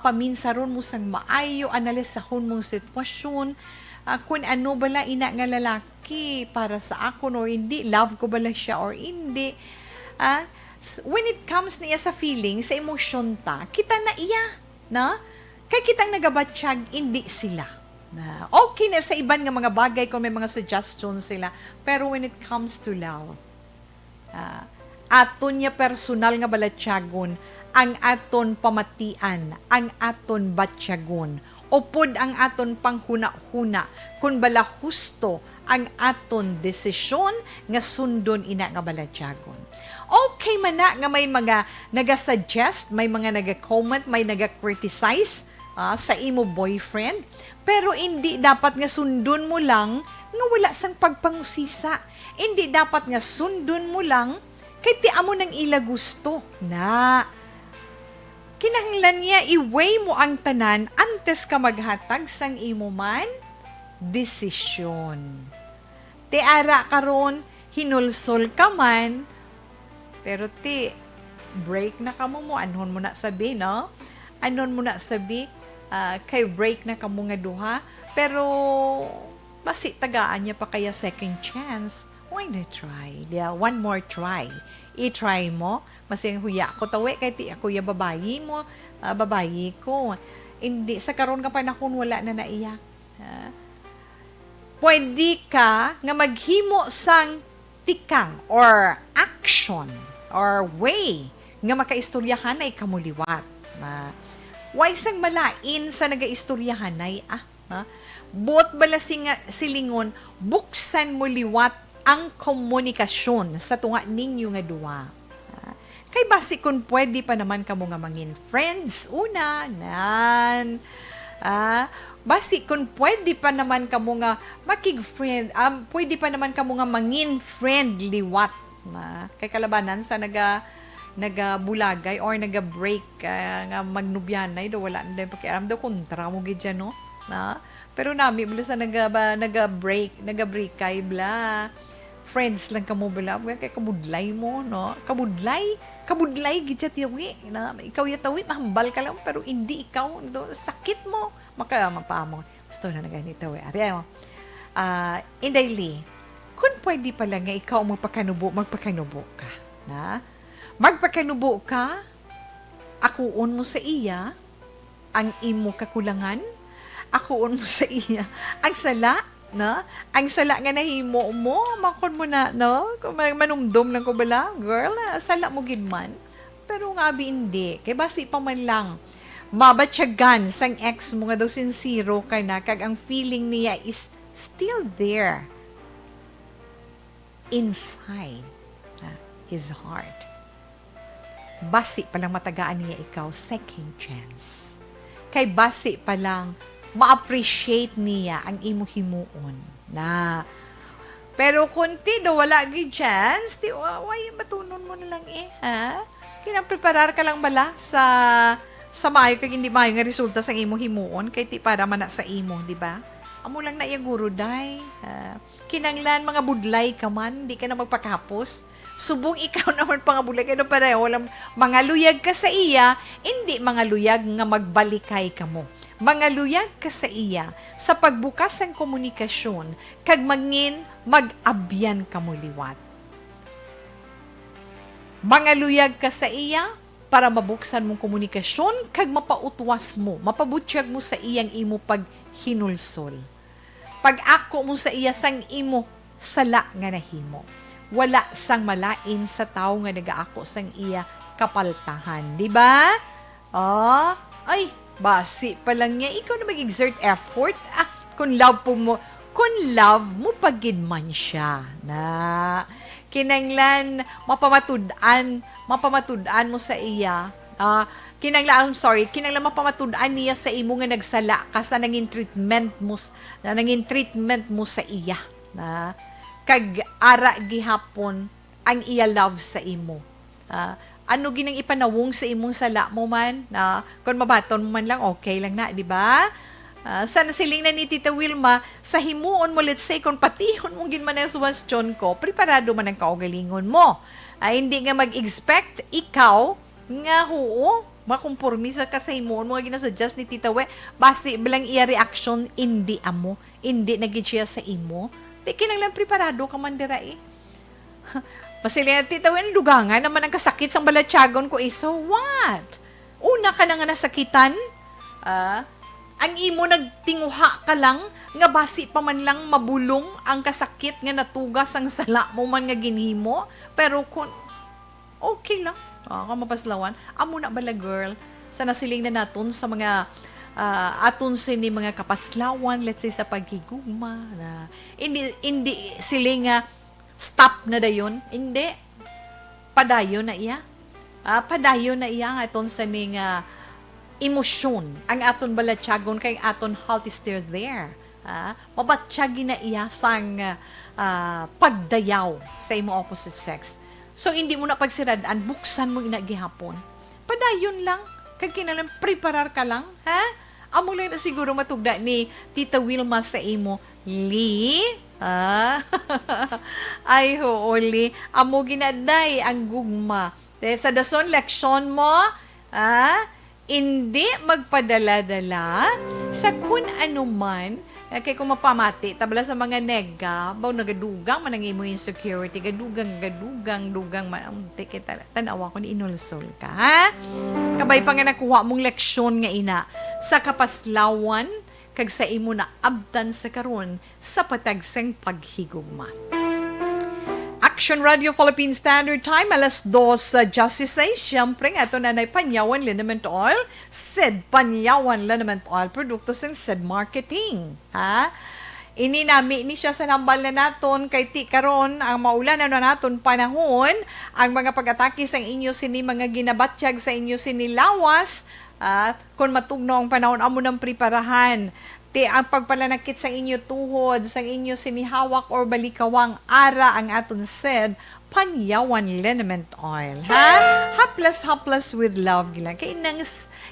paminsaron mo sang maayo, analisahon mo sitwasyon, kung ano bala ina nga lalaki para sa ako or hindi, love ko bala siya or hindi. When it comes niya sa feeling, sa emosyon ta, kita na iya, na? Kaya kitang nagabatsyag, hindi sila. Na okay na sa iban nga mga bagay kung may mga suggestions sila, pero when it comes to love, aton niya personal nga balatyagon, ang aton pamatian, ang aton batyagon, upod ang aton panghuna-huna, kung bala husto ang aton desisyon nga sundon ina nga balatyagon. Okay man na nga may mga naga-suggest, may mga naga-comment, may naga-criticize sa imo boyfriend, pero hindi dapat nga sundon mo lang nga wala sang pagpangusisa. Hindi dapat nga sundon mo lang kay ti amo nang ila gusto na kinahanglan niya i-weigh mo ang tanan antes ka maghatag sang imo man desisyon. Ti ara karon hinulsol ka man, pero ti break na kamo mo, anon mo na sabi, no? Anon mo na sabi, kay break na kamo nga duha, pero basi tagaan niya pa kaya second chance. Why not try? Yeah, one more try. I-try mo. Masing huya ko tawi kay ti ako ya babayi mo, babayi ko. Hindi sa karon nga panahon wala na naiyak. Pwede ka nga maghimo sang tikang or action or way nga makaistoryahan ay kamuliwat. Why sang malain sa nagaistoryahan ay Bot bala silingon, buksan mo liwat ang komunikasyon sa tunga ninyo nga duwa. Kay basi kung pwede pa naman kamo nga mangin friends, una, nan. Basi kung pwede pa naman kamo nga makig-friend, pwede pa naman kamo nga mangin friend liwat. Kay kalabanan sa nagabulagay or naga-break nga magnubyanay do wala na pakiaram do kontra mo gid no na Pero nami bala sa naga-break kay bla. Friends lang kamo bala, kay kabudlay mo, no? Kabudlay gid sa tiwi, na ikaw yatawi mahambal ka lang pero hindi ikaw, do, sakit mo, mapamo. Gusto na ganito we. Ari mo. Indayli, kung pwede pala nga ikaw magpakanubo ka, na? Magpakanubo ka, akuon mo sa iya ang imo kakulangan, akuon mo sa iya ang sala, no? Ang sala nga nahimo mo, makon mo na, no? Kung manumdum lang ko bala, girl, sala mo gid man. Pero nga hindi, kay basi pa man lang mabatyagan sang ex mo nga daw sincero ka na, kag ang feeling niya is still there inside his heart. Basi palang matagaan niya ikaw second chance. Kay basi palang ma-appreciate niya ang imo himuon na. Pero kunti do wala gi chance, di why matunon mo na lang ha? Kinapreparar ka lang bala sa maayo kag hindi maayo nga resulta sa imo himuon kay ti para man na sa imo, di ba? Amo lang na iya guro day. Kinanglan mga budlay ka man, di ka na magpakapos. Subong ikaw naman pangabulay kay pareho lang mga luyag ka sa iya, hindi mga luyag nga magbalikay ka mo. Mga luyag ka sa iya sa pagbukas ng komunikasyon kag mag-abyan ka mo liwat. Mga luyag ka sa iya para mabuksan mong komunikasyon kag mapautwas mo, mapabutyag mo sa iyang imo paghinulsol. Pag ako mo sa iya sang imo sala nga nahimo. Wala sang malain sa tao nga nagaako sang iya kapaltahan, di ba? Ay, basi pa lang niya, ikaw na mag-exert effort. Kung love mo pagid man siya na kinanglan mapamatud-an mo sa iya. Kinanglan mapamatud-an niya sa imo nga nagsala ka sa nangin treatment mo sa iya na kag ara gihapon ang iya love sa imo. Ano ginang ipanawong sa imong sala mo man na kung mabaton mo man lang okay lang na, di ba? Sana siling na ni Tita Wilma sa himuon mo, let's say kung patihon mong ginman ang suwastyon ko, preparado man ang kaugalingon mo. Hindi nga mag-expect ikaw nga makompormisa ka sa himuon mo nga ginasuggest ni Tita We, basi bilang iya reaction hindi amo, hindi nagid siya sa imo. Di kinanglan preparado ka man dira Masiling na Tita We, dugangan naman ang kasakit sang balatyagon ko so what? Una ka na nga nasakitan, ang imo nagtinguha ka lang, nga basi pa man lang mabulong ang kasakit nga natugas ang sala mo man nga ginhimo. Pero kung okay lang, kamapaslawan, amo na bala girl, sa nasiling na naton sa mga aton sini mga kapaslawan, let's say sa paghigugma, na hindi siling nga stop na dayon, hindi, padayon na iya. Padayon na iya nga aton sa ning emosyon ang aton balatyagon kay aton heart is still there. Mabatsyagi na iya sang pagdayaw sa imo opposite sex. So hindi mo na pagsiradaan, buksan mo inagihapon. Padayon lang, kag kinalang preparar ka lang, ha? Amo lang na siguro matugda ni Tita Wilma sa imo, Li. Ay hooli, amo ginaday ang gugma. Sa dason leksyon mo, hindi magpadala-dala sa kun anuman kay kung mapamati tabla sa mga nega baw nagadugang man ang imo insecurity gadugang man kita tanawa ko ni inulsol ka ha kabay pa nga nakuha mong leksyon nga ina sa kapaslawan kag sa imo na abdan sa karon sa patagseng paghigugma. Action Radio Philippine Standard Time, alas 2 Justice Day. Siyempre nga ito nanay Panyawan Liniment Oil, SED Panyawan Liniment Oil, produkto ng SED Marketing. Ininami ni siya sa nambal na naton kay ti karon ang maulan na naton panahon, ang mga pag-atake sa inyo sini mga ginabatyag sa inyo sini lawas, at kung matugno ang panahon amo nang preparahan. Ti ang pagpalanakit sa inyo tuhod, sa inyo sinihawak or balikawang ara ang aton SED Panyawan Liniment Oil. Haplas with love gila. Kay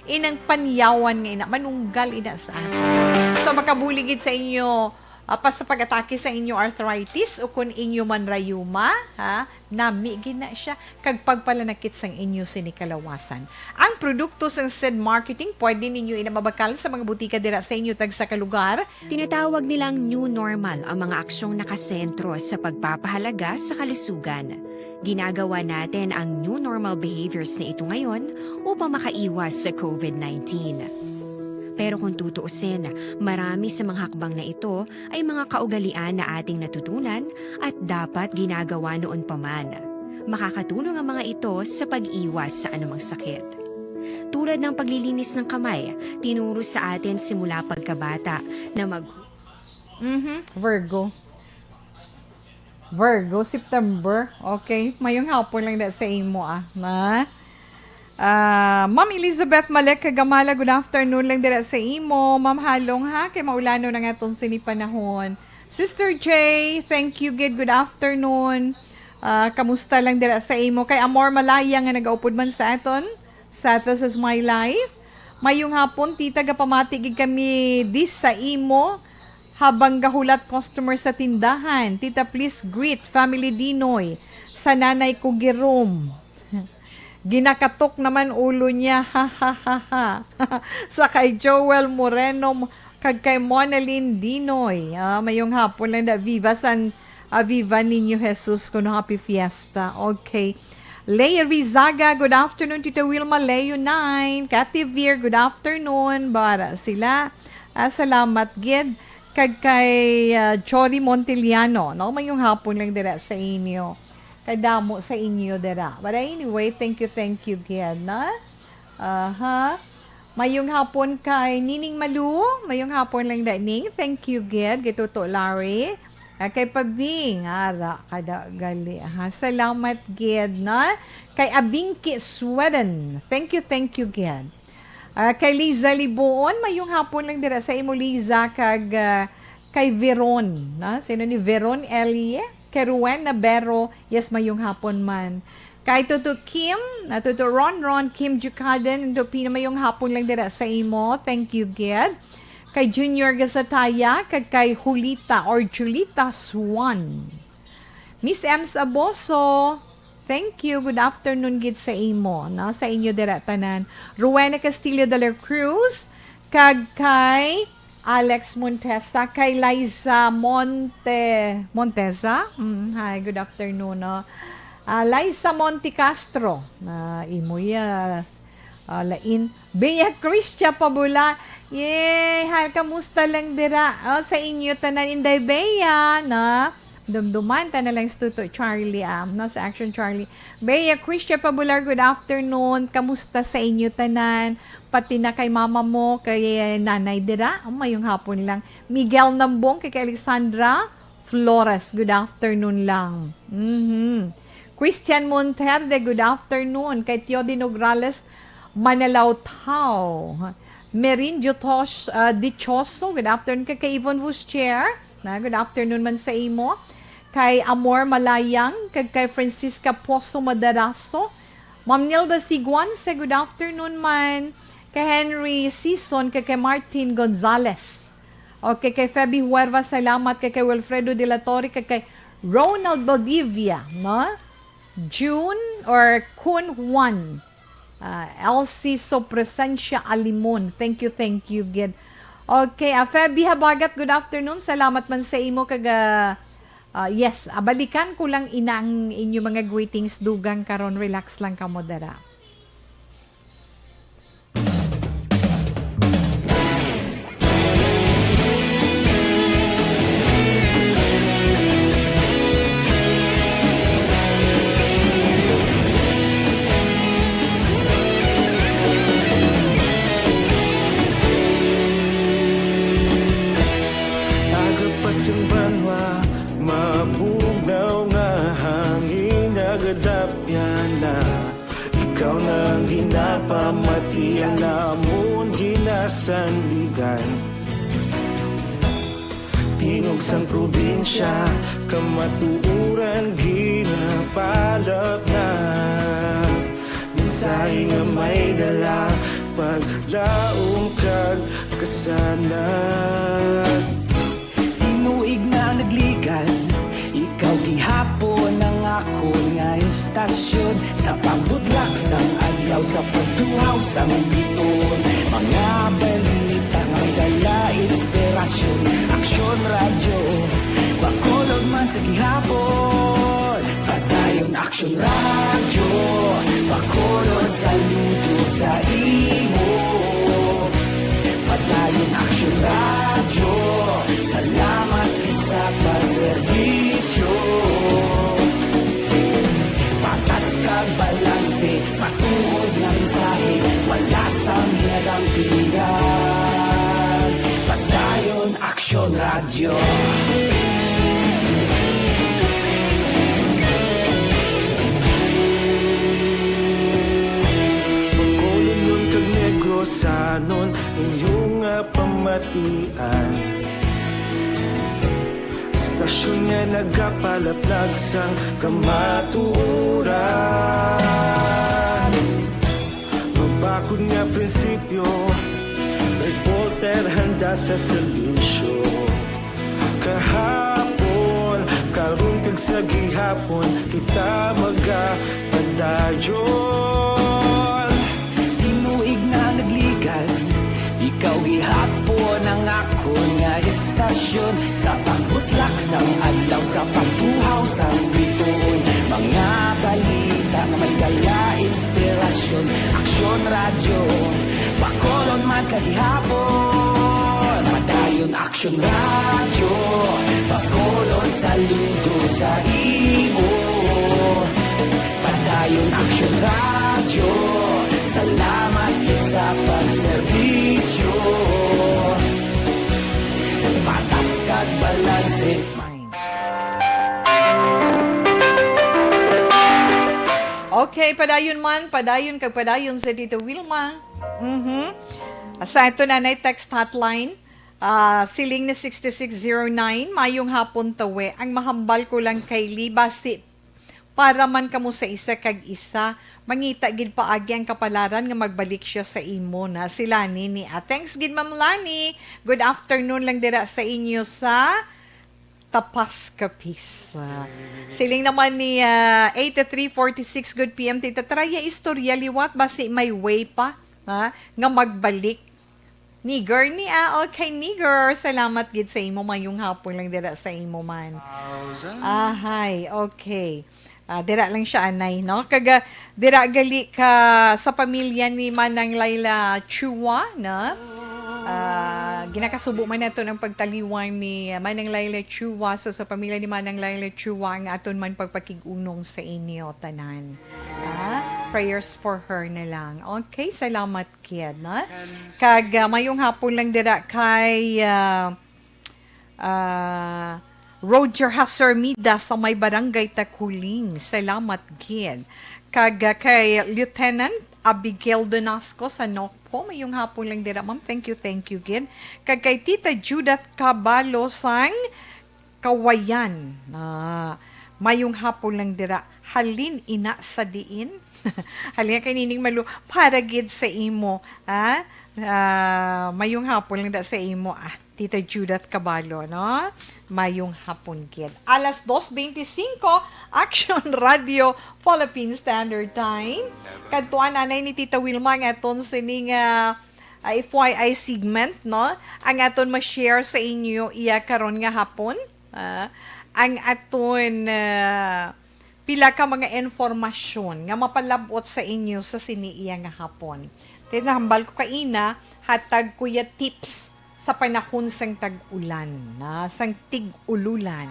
inang panyawan nga ina manunggal ina sa atin. So makabuligid sa inyo pa sa pag-atake sa inyo arthritis o kung inyo man rayuma, ha, namigin na siya kag pagpalanakit sang inyo sinikalawasan. Ang produkto sa Seed Marketing pwede ninyo inamabakal sa mga butika dira sa inyo tag sa kalugar. Tinatawag nilang new normal ang mga aksyong nakasentro sa pagpapahalaga sa kalusugan. Ginagawa natin ang new normal behaviors na ito ngayon upang makaiwas sa COVID-19. Pero kung tutuusin, marami sa mga hakbang na ito ay mga kaugalian na ating natutunan at dapat ginagawa noon pa man. Makakatulong ang mga ito sa pag-iwas sa anumang sakit. Tulad ng paglilinis ng kamay, tinuro sa atin simula pagkabata na Virgo, September. Okay, mayong hapon lang na sa imo na. Ma'am Elizabeth Malek Kagamala, good afternoon lang dira sa imo. Ma'am Halong ha, kay maulano na nga itong sinipanahon. Sister J, thank you good afternoon. Kamusta lang dira sa imo? Kay Amor Malaya nga nagaupod man sa aton. Sa This Is My Life. Mayong hapon, tita gapamatigig kami dis sa imo habang gahulat customer sa tindahan. Tita, please greet Family Dinoy sa nanay ko Girom. Ginakatok naman ulo niya, ha ha ha ha. Sa kay Joel Moreno, kag kay Monalyn Dinoy. Mayong hapon lang na viva ninyo Jesus kuno happy fiesta. Okay. Leia Rizaga, good afternoon. Tita Wilma Leo 9. Cathy Veer, good afternoon. Bara sila. Salamat gid. Kag kay Jory Montiliano, no? Mayong hapon lang dira sa inyo. Kadamo sa inyo dira. But anyway, thank you gid na. Mayong hapon kay Nining Malu, mayong hapon lang da ning. Thank you gid gituto Larry. Kay Pabing, kada gali. Salamat gid na. Kay Abingki Sweden. Thank you gid. Kay Liza Libuon, mayong hapon lang dira sa imo Liza kag kay Veron, na? Sino ni Veron Elie? Kay Ruwen Nabero, yes, mayong hapon man. Kay Tuto Kim, Tuto Ron Kim Jukaden, ito mayong hapon lang dira sa imo. Thank you, gid. Kay Junior Gasataya, kay Julita or Julita Swan. Miss Ems Aboso, thank you. Good afternoon, gid sa imo. No? Sa inyo dira tanan. Rowena Castillo de la Cruz, kay Alex Montesa, kay Liza Montesa. Hi, good afternoon. No? Liza Monte Castro, imo yes. Lain. Bea Cristia Pabula. Yay! Hi, kamusta lang dira? Sa inyo tanan Inday Bea, na? Dumduman, ta na lang Tuto Charlie, no? Sa Action Charlie. Bea Cristia Pabular, good afternoon. Kamusta sa inyo tanan? Pati na kay mama mo, kay nanay dira. Mayong hapon lang. Miguel Nambong, kay Alexandra Flores, good afternoon lang. Christian Monterde, good afternoon. Kay Teody Nograles, Manalaw Tao. Merin Dichoso, good afternoon. Kay Yvonne Vuscher, good afternoon man sa imo. Kay Amor Malayang, kay Francisca Poso Madaraso. Ma'am Nilda Siguanse, good afternoon man. Kay Henry Sison, kay Martin Gonzales. Okay, kay Feby Huerva, salamat. Kay Wilfredo De La Torre, kay Ronald Valdivia, no? June or Kun Juan. Elsie Sopresencia Alimon. Thank you, gid. Okay, Feby Habagat, good afternoon. Salamat man sa imo yes, balikan ko lang inang inyo mga greetings dugang karon, relax lang ka mo dara. Mabugnaw nga hangin nagadapyan na ikaw nang ginapamatian namon ginasandigan tingog sang probinsya kamatuuran ginapalap na mensahe nga may dala paglaong kag kapisanan. Tinuig na nagligan, ikaw gihapon ang ako nga istasyon. Sa pagbutlak sang adlaw, sa pagtuhaw sang biton, mga balita nga dala inspirasyon. Aksyon radyo, bakolog man sa gihapon. Padayon aksyon radyo, bakolog saludo sa imo. Padayon aksyon radyo, salamat sa pagserbisyo. Patas kag balanse, matuod na mensahe, wala sang ginagampingan. Padayon aksyon radyo. Bacolod nun kag Negros sanon inyong pamatian. Istasyon nga nagapalaplag sang kamatuoran. Mabakod nga prinsipyo, reporter handa sa serbisyo. Kahapon, karon kag sa gihapon, kita magapadayon. Tinuig na nagligan, ikaw gihapon ang ako nga istasyon. Sa pagbutlak sang adlaw, sa pagtuhaw sang bituon, mga balita nga may dala inspirasyon. Aksyon radyo, bakolon man sa gihapon. Padayon aksyon radyo, bakolon saludo sa imo. Padayon aksyon radyo, salamat sa pagserbisyo. Patas kag balanse. Okay, padayon man, padayon kag padayon sa Tito Wilma. Sa ito na text hotline, siling na 6609, mayong hapon tawe, ang mahambal ko lang kay Libasi, para man kamo sa isa kag isa, mangita gid paagi ang kapalaran nga magbalik siya sa imo na si Lani ni thanks gid Ma'am Lani. Good afternoon lang dira sa inyo sa Tapas Kapis. Siling naman ni 8346, good PM, Tita Traya, istorya liwat basi may way pa nga magbalik. Niger ni okay Niger, salamat gid sa imo mayong hapon lang dira sa imo man. Hi, okay. Dira lang siya anay, no? Kaga dira gali ka sa pamilya ni Manang Laila Chua, na ginakasubo man nato ng pagtaliwan ni Manang Laila Chua. So sa pamilya ni Manang Laila Chua nga aton man pagpakig-unong sa inyo tanan. Prayers for her na lang. Okay, salamat kid, no? Kag mayong hapon lang dira kay Roger Hasermida sa may barangay Takuling. Salamat gid. Kag kay Lieutenant Abigail Donasco sa Nokpo, mayong hapon lang dira, ma'am. Thank you gid. Kag kay Tita Judith Cabalo sang Kawayan. Mayong hapon lang dira. Halin ina sa diin. Halin kay nining malu para gid sa imo. Mayong hapon lang da sa imo. Tita Judith Cabalo, no? Mayong hapon gid. Alas 2:25, Action Radio, Philippine Standard Time. Kadtuan anay ni Tita Wilma nga aton sining FYI segment, no? Ang aton ma-share sa inyo iya karon nga hapon. Ang aton pila ka mga informasyon nga mapalabot sa inyo sa siniiya nga hapon. Tinahambal ko kaina, hatag kuya tips sa panahon sang tag-ulan, sang tig-ululan.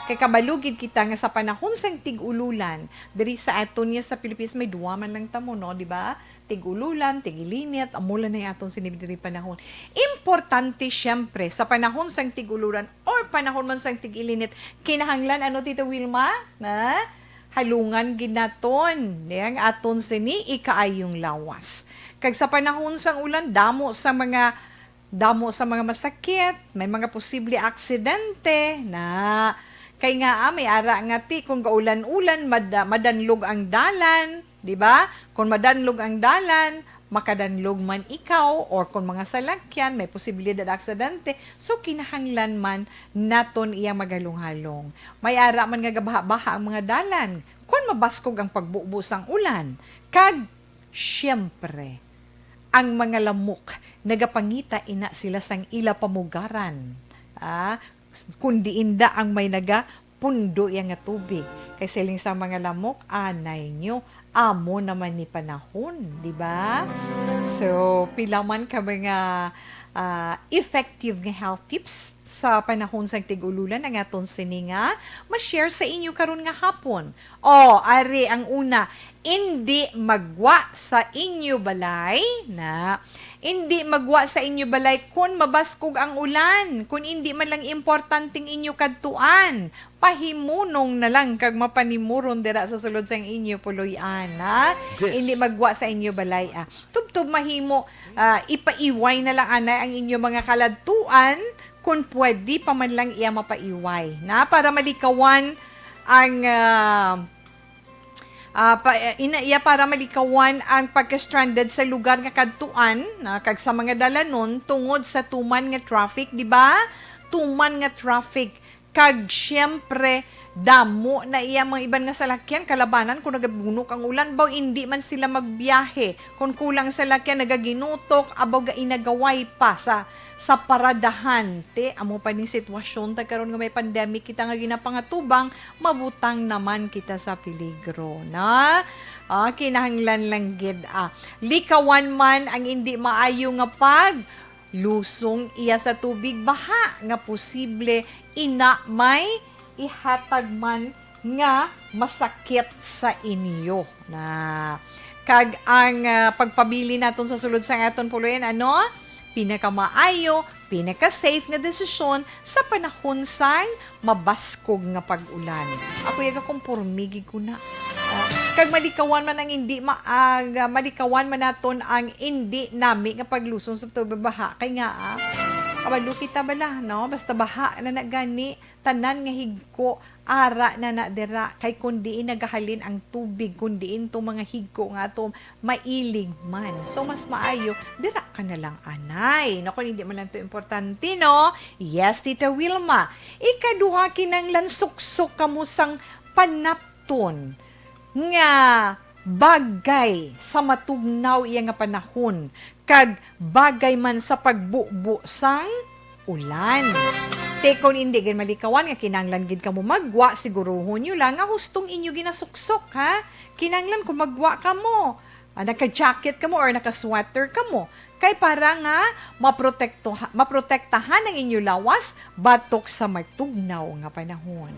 Kay kabalugid kita nga sa panahon sang tig-ululan, diri sa aton niya sa Pilipinas may duwa man lang tamo, no, di ba? Tig-ululan, tig-ilinit, amulan na aton sinibdiri panahon. Importante siyempre sa panahon sang tig-ululan or panahon man sang tig-ilinit, kinahanglan ano Tito Wilma? Halungan ginaton, yang aton sini ikaayong lawas. Kag sa panahon sang ulan, damo sa mga masakit, may mga posible aksidente na kay nga may ara nga ti kung gaulan-ulan madanlog ang dalan, di ba? Kung madanlog ang dalan, makadanlog man ikaw or kung mga salakyan, may posibilidad aksidente. So, kinahanglan man naton iya magalong-halong. May ara man nga gabaha-baha ang mga dalan. Kung mabaskog ang pagbubus ang ulan, kag, syempre, ang mga lamok, nagapangita ina sila sang ila pamugaran. Kundi inda ang may pundo yang nga tubig. Kay siling sa mga lamok, anay nyo, amo naman ni panahon, di ba? So, pila man ka mga effective nga health tips sa panahon sa tig-ululan ang aton sininga, ma-share sa inyo karon nga hapon. Ari ang una, hindi magwa sa inyo balay hindi magwa sa inyo balay kung mabaskog ang ulan, kung hindi man lang importanteng inyo kadtuan, pahimunong na lang kag mapanimuron dira sa sulod sa inyo puloy-an, hindi magwa sa inyo balay. Tubtub mahimo, ipaiway na lang anay ang inyo mga kaladtuan, kung pwede pa man lang iya mapaiway, para malikawan ang para malikawan ang pagka-stranded sa lugar nga kadtuan kag sa mga dalanon tungod sa tuman nga traffic, di ba? Tuman nga traffic kag syempre damo na iya mga iban nga salakyan kalabanan kung nagabunok ang ulan baw hindi man sila magbiyahe kung kulang salakyan nagaginutok abaw ga inagaway pa sa paradahan amo pa ning sitwasyon ta karon nga may pandemic kita nga ginapangatubang mabutang naman kita sa peligro kinahanglan lang gid likawan man ang hindi maayo nga lusong iya sa tubig baha nga posible ina may ihatag man nga masakit sa inyo kag ang pagpabili naton sa sulod sa aton puluyan pinakamaayo, pinaka-safe nga desisyon sa panahon sang mabaskog nga pag-ulan. Ako yaga kumpurmigi ko na. Kag malikawan man ang hindi malikawan man naton ang hindi nami nga paglusong sa tubig baha kay nga kabalo kita bala basta baha na nagani tanan nga higko ara na dira kay kundi nagahalin ang tubig kundi to mga higko nga ato mailig man so mas maayo dira ka na lang anay kung hindi man lang to importante yes Tita Wilma ikaduha kinanglan suksok kamo sang panapton nga bagay sa matugnaw iya nga panahon kag bagay man sa pagbubo sang ulan. Kung hindi gid malikawan nga kinanglan gid kamo magwa siguruhon nyo lang nga hustong inyo ginasuksok kinanglan kung magwa kamo naka-jacket kamo or naka-sweater kamo kay para nga maprotektahan ang inyo lawas batok sa matugnaw nga panahon.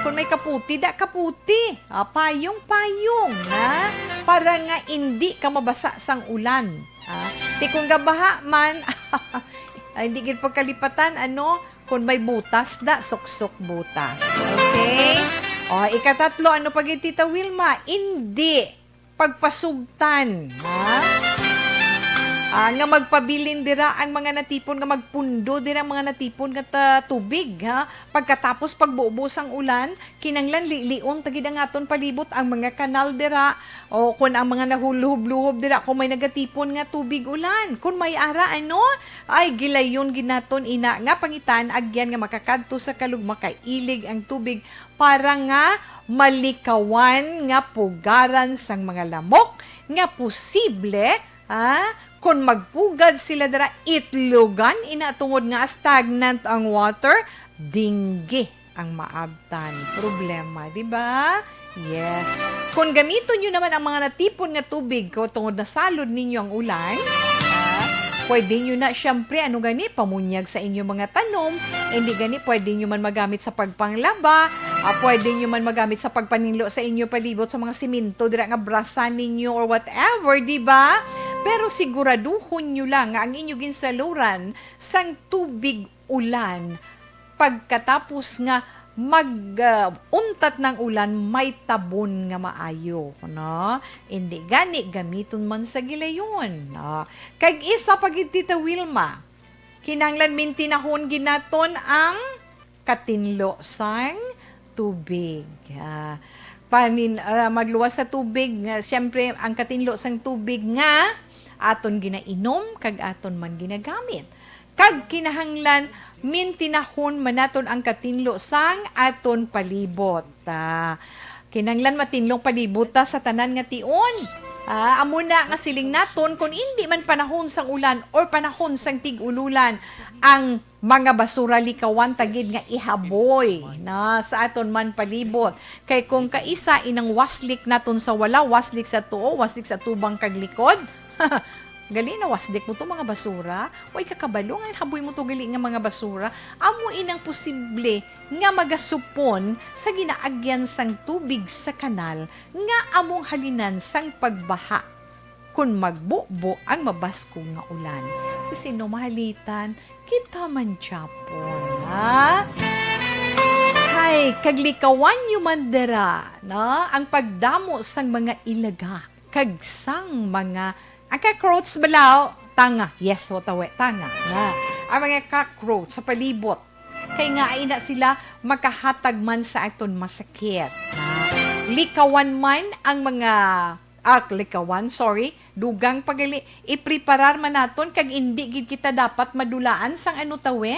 Kung may kaputi, kaputi. Payong-payong. Para nga hindi ka mabasa sang ulan. Kung gabaha man, hindi gid pagkalipatan, kung may butas, suksok butas. Okay? Ikatatlo, pag Tita Wilma? Hindi. Pagpasugtan. Nga magpabilin dira ang mga natipon nga magpundo dira ang mga natipon nga tubig pagkatapos pagbuubos ang ulan kinanglan lion tagid ang aton palibot ang mga kanal dira o kun ang mga nahuluhob-luhob dira kung may nagatipon nga tubig ulan kun may ara ay gilayon ginaton ina nga pangitan agyan nga makakadto sa kalugma kailig ang tubig para nga malikawan nga pugaran sang mga lamok nga posible kung magpugad sila dara itlogan inatungod nga stagnant ang water dinggi ang maabtan problema di ba? Yes. Kung gamiton nyo naman ang mga natipon nga tubig ko tungod na salod ninyo ang ulan pwede nyo na syempre pamunyag sa inyo mga tanom hindi gani pwede nyo man magamit sa pagpanglaba pwede nyo man magamit sa pagpaninlo sa inyo palibot sa mga siminto dira nga brasan ninyo or whatever di ba? Pero siguraduhon nyo lang ang inyo ginsaluran sang tubig ulan pagkatapos nga mag-untat ng ulan may tabon nga maayo hindi gani gamiton man sa gilayon kag isa pag Tita Wilma kinanglan mintinahon ginaton ang katinlo sang tubig magluwas sa tubig siyempre ang katinlo sang tubig nga aton ginainom kag aton man ginagamit. Kag kinahanglan mintinahon manaton ang katinlo sang aton palibot. Kinahanglan matinlong palibot sa tanan nga tion. Amo na nga siling naton kung hindi man panahon sang ulan or panahon sang tig-ululan ang mga basura likawan tagid nga ihaboy na sa aton man palibot. Kay kung kaisa inang waslik naton sa wala, waslik sa tuo, waslik sa tubang kag likod, gali na waslik mo to mga basura, way kakabalo nga haboy mo to gali nga mga basura, amo inang posible nga magasupon sa ginaagyan sang tubig sa kanal nga among halinan sang pagbaha kung magbubo ang mabaskong nga ulan. Sa sino mahalitan, kita man Japon, ha? Hay, kaglikawan yu mandera, na? Ang pagdamo sang mga ilaga, kag sang mga ang cockroach balaw, tanga. Yes, watawe, tanga. Na. Ang mga cockroach sa palibot. Kaya nga ay na sila makahatag man sa aton masakit. Likawan man ang mga dugang pagali. Ipreparar man naton kag hindi gid kita dapat madulaan sang ano tawe.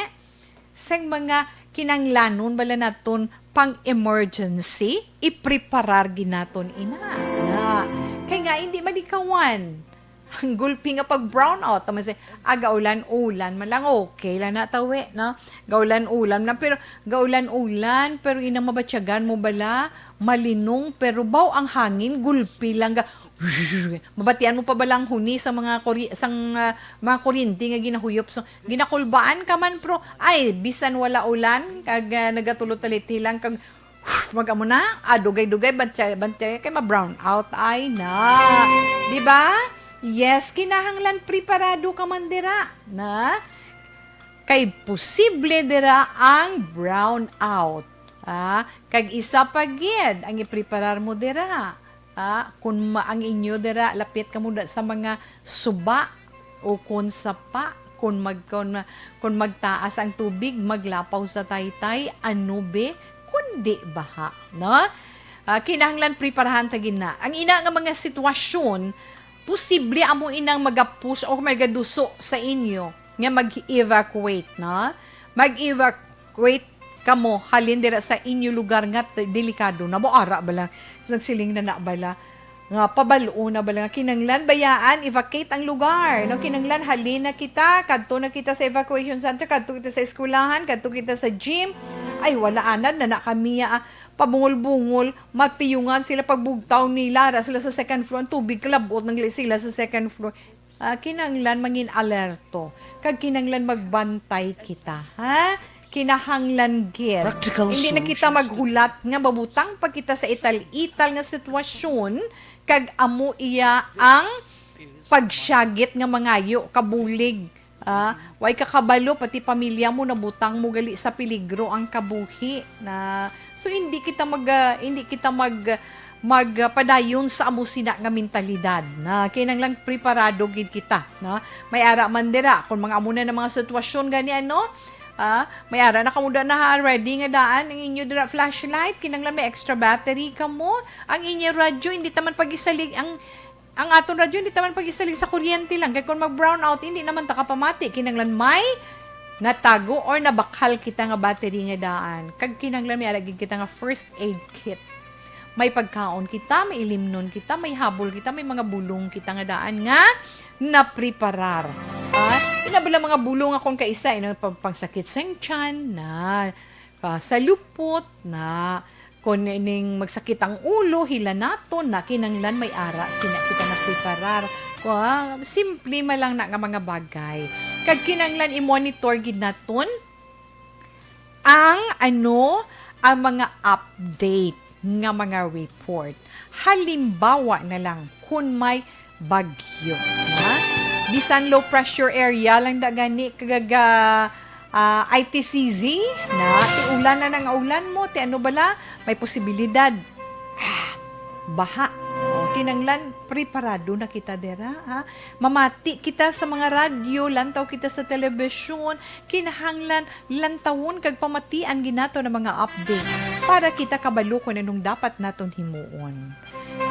Sang mga kinanglanon bala naton pang emergency, ipreparar ginaton ina. Na. Kaya nga hindi malikawan. Ang gulpi nga pag brownout, tama say, gaulan-ulan, malang okay lang natawi, no? Gaulan-ulan lang, pero gaulan-ulan, pero inang mabatyagan mo bala, malinong, pero baw ang hangin, gulpi lang, mabatian mo pa balang huni sa mga mga kuryente nga ginahuyop, so, ginakulbaan ka man, pro, ay, bisan wala ulan, kag nagatulot taliti lang, kag, mag-amo na, dugay-dugay, bantay, kay ma-brown out, ay na, di ba? Yes, kinahanglan preparado ka man dira, na? Kay posible dira ang brown out. Kag isa pagid ang ipreparar mo dira. Kung ang inyo dira, lapit ka mo sa mga suba o kung sapa, kung magtaas ang tubig, maglapaw sa taytay, anube, kundi baha. No? Kinahanglan preparahan tagin na. Ang ina nga mga sitwasyon, posible amo inang magapush o magaduso sa inyo nga mag-evacuate, na? Mag-evacuate kamo halin dira sa inyo lugar nga delikado na mo ara bala sang siling na bala nga pabalo na bala nga kinanglan bayaan evacuate ang lugar, no? Kinanglan halin na kita kadto na kita sa evacuation center, kadto kita sa eskwelahan, kadto kita sa gym, ay wala anad na kami pabungol-bungol, mapiyungan sila pagbugtaw nila, sila sa second floor, tubig kalabot ng sila sa second floor. Kinanglan mangin alerto, kag kinanglan magbantay kita, ha? Kinahanglan gid. Hindi na kita maghulat nga babutang pag kita sa ital-ital nga sitwasyon, kag amo iya ang pagsyagit nga mangayo, kabulig. Way kakabalo pati pamilya mo nabutang mo gali sa peligro ang kabuhi na so hindi kita magpadayon sa amo sina nga mentalidad na kinanglan preparado gid kita, na may ara man dira kung mga amo na ng mga sitwasyon gani ano, may ara na kamuda na ready nga daan ang inyo dira flashlight, kinanglan may extra battery kamo, ang inyo radyo hindi taman pagisalig ang aton radyo hindi taman pag-isalig sa kuryente lang. Kaya kung mag-brown out, hindi naman takapamati. Kinanglan may natago or nabakal kita nga battery nga daan. Kag kinanglan may aragin kita nga first aid kit. May pagkaon kita, may ilimnon kita, may habol kita, may mga bulong kita nga daan nga napreparar. Inabala mga bulong akong kaisa, pangsakit sa tiyan, na salupot, na kung ining magsakit ang ulo, hila naton, na kinanglan may ara, sina kita na preparar. Simple malang na nga mga bagay. Kag kinanglan i-monitor gid naton ang mga update nga mga report. Halimbawa na lang, kung may bagyo. Bisan low pressure area lang da gani kagaga ITCZ na ulan na ng ulan mo, ano bala, may posibilidad baha. Kinanglan preparado na kita dera, ha? Mamati kita sa mga radyo, lantaw kita sa telebisyon, kinahanglan lantawon kag pamatian ginato ng mga updates para kita kabalo kung anong dapat naton himuon.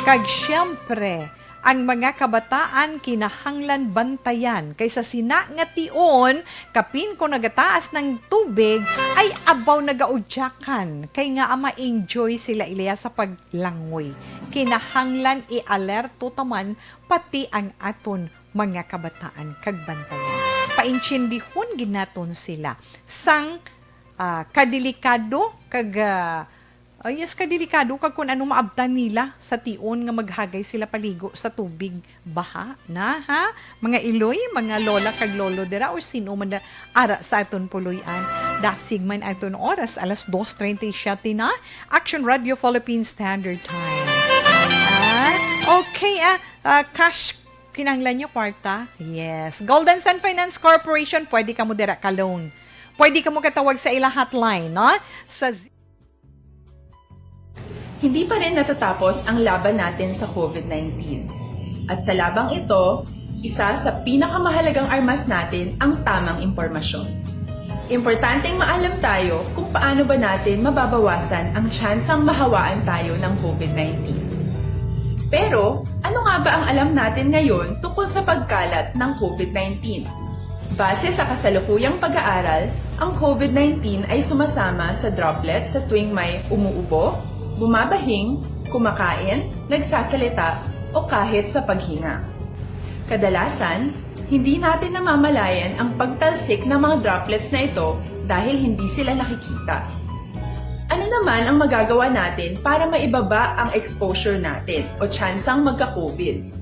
Kag syempre, ang mga kabataan kinahanglan bantayan kaysa sina nga tion kapin ko nagataas ng tubig ay abaw nagaudyakan kay nga ma-enjoy sila ilaya sa paglangoy. Kinahanglan i-alerto taman pati ang aton mga kabataan kag bantayan. Paintsindihon ginaton sila sang kadelikado kag kadelikado kag kung ano maabtan nila sa tion nga maghagay sila paligo sa tubig baha na ha mga iloy, mga lola kag lolo dira or sino man na ara sa aton puloy-an. Dasig man aton oras alas 2:37 na Action Radio Philippine Standard Time. Okay, cash kinahanglan nyo kwarta? Yes. Golden Sun Finance Corporation, pwede ka mo dira ka loan. Pwede ka mo katawag sa ilang hotline, no? Sa Hindi pa rin natatapos ang laban natin sa COVID-19. At sa labang ito, isa sa pinakamahalagang armas natin ang tamang impormasyon. Importanteng maalam tayo kung paano ba natin mababawasan ang tsansang mahawaan tayo ng COVID-19. Pero, ano nga ba ang alam natin ngayon tungkol sa pagkalat ng COVID-19? Base sa kasalukuyang pag-aaral, ang COVID-19 ay sumasama sa droplets sa tuwing may umuubo, bumabahing, kumakain, nagsasalita, o kahit sa paghinga. Kadalasan, hindi natin namamalayan ang pagtalsik ng mga droplets na ito dahil hindi sila nakikita. Ano naman ang magagawa natin para maibaba ang exposure natin o tsansang magka-COVID?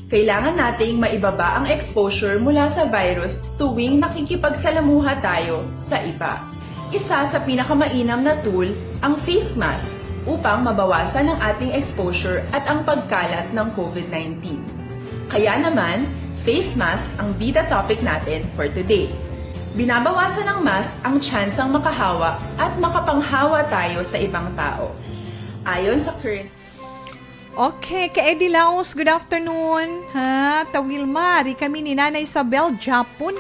Kailangan nating maibaba ang exposure mula sa virus tuwing nakikipagsalamuha tayo sa iba. Isa sa pinakamainam na tool ang face mask upang mabawasan ang ating exposure at ang pagkalat ng COVID-19. Kaya naman, face mask ang bida topic natin for today. Binabawasan ng mask ang tsansang makahawa at makapanghawa tayo sa ibang tao. Ayon sa current... Okay, kay Eddie Laos, good afternoon. Ha, Tawilma, ri kami ni Nanay Isabel, Japon.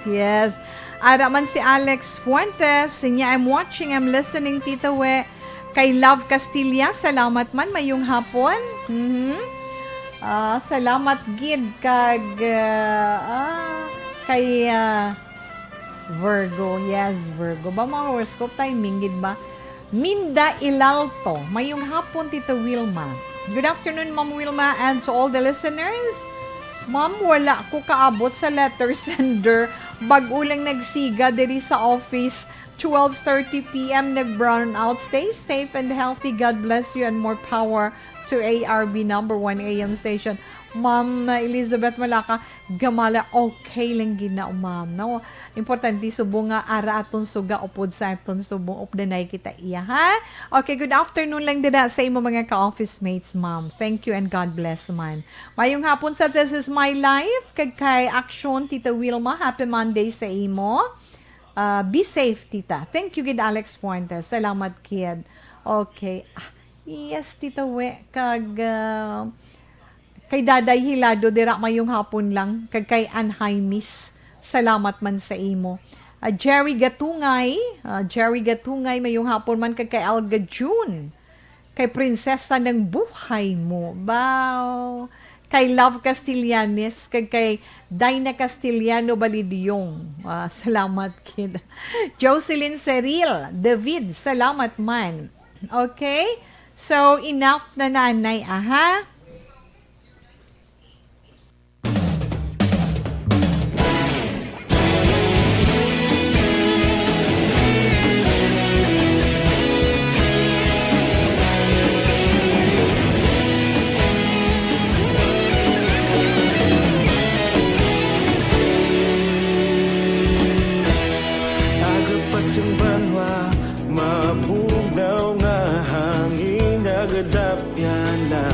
Yes. Ara man si Alex Fuentes, niya, I'm watching, I'm listening, Tita We. Kay Love Castilla, salamat man, mayong hapon. Salamat gid kag kay Virgo. Yes, Virgo. Ba mga horoscope timing gid ba? Minda Ilalto, mayong hapon, Tita Wilma. Good afternoon, Ma'am Wilma, and to all the listeners. Ma'am, wala ko kaabot sa letter sender. Bag-ulang nagsiga diri sa office. 12:30 p.m. nag-brown out. Stay safe and healthy. God bless you and more power to ARB number 1 AM station. Ma'am na Elizabeth Malaka, gamala okay lang gina, ma'am. No? Importante subo nga ara aton suga upod sa aton subo updanay kita iya, ha? Okay, good afternoon lang dida sa imo mga ka-office mates, ma'am. Thank you and God bless man. Mayong hapon sa This Is My Life, kag kay Action, Tita Wilma, happy Monday sa imo. Be safe, tita. Thank you, kid Alex Fuentes. Salamat, kid. Okay. Yes, tita We. Kag, kay Daday Hilado, dira mayong hapon lang. Kag kay Anheimis. Salamat man sa imo. Jerry Gatungay. Jerry Gatungay, mayong hapon man. Kag kay Alga June. Kay Prinsesa ng Buhay Mo. Bow. Kay Love Castellanes, kay Dina Castellano Balidyong. Salamat, kid. Jocelyn Ceril, David, salamat man. Okay? So, enough na nanay, aha? Banwa, mabugnaw nga hangin nagadapyan na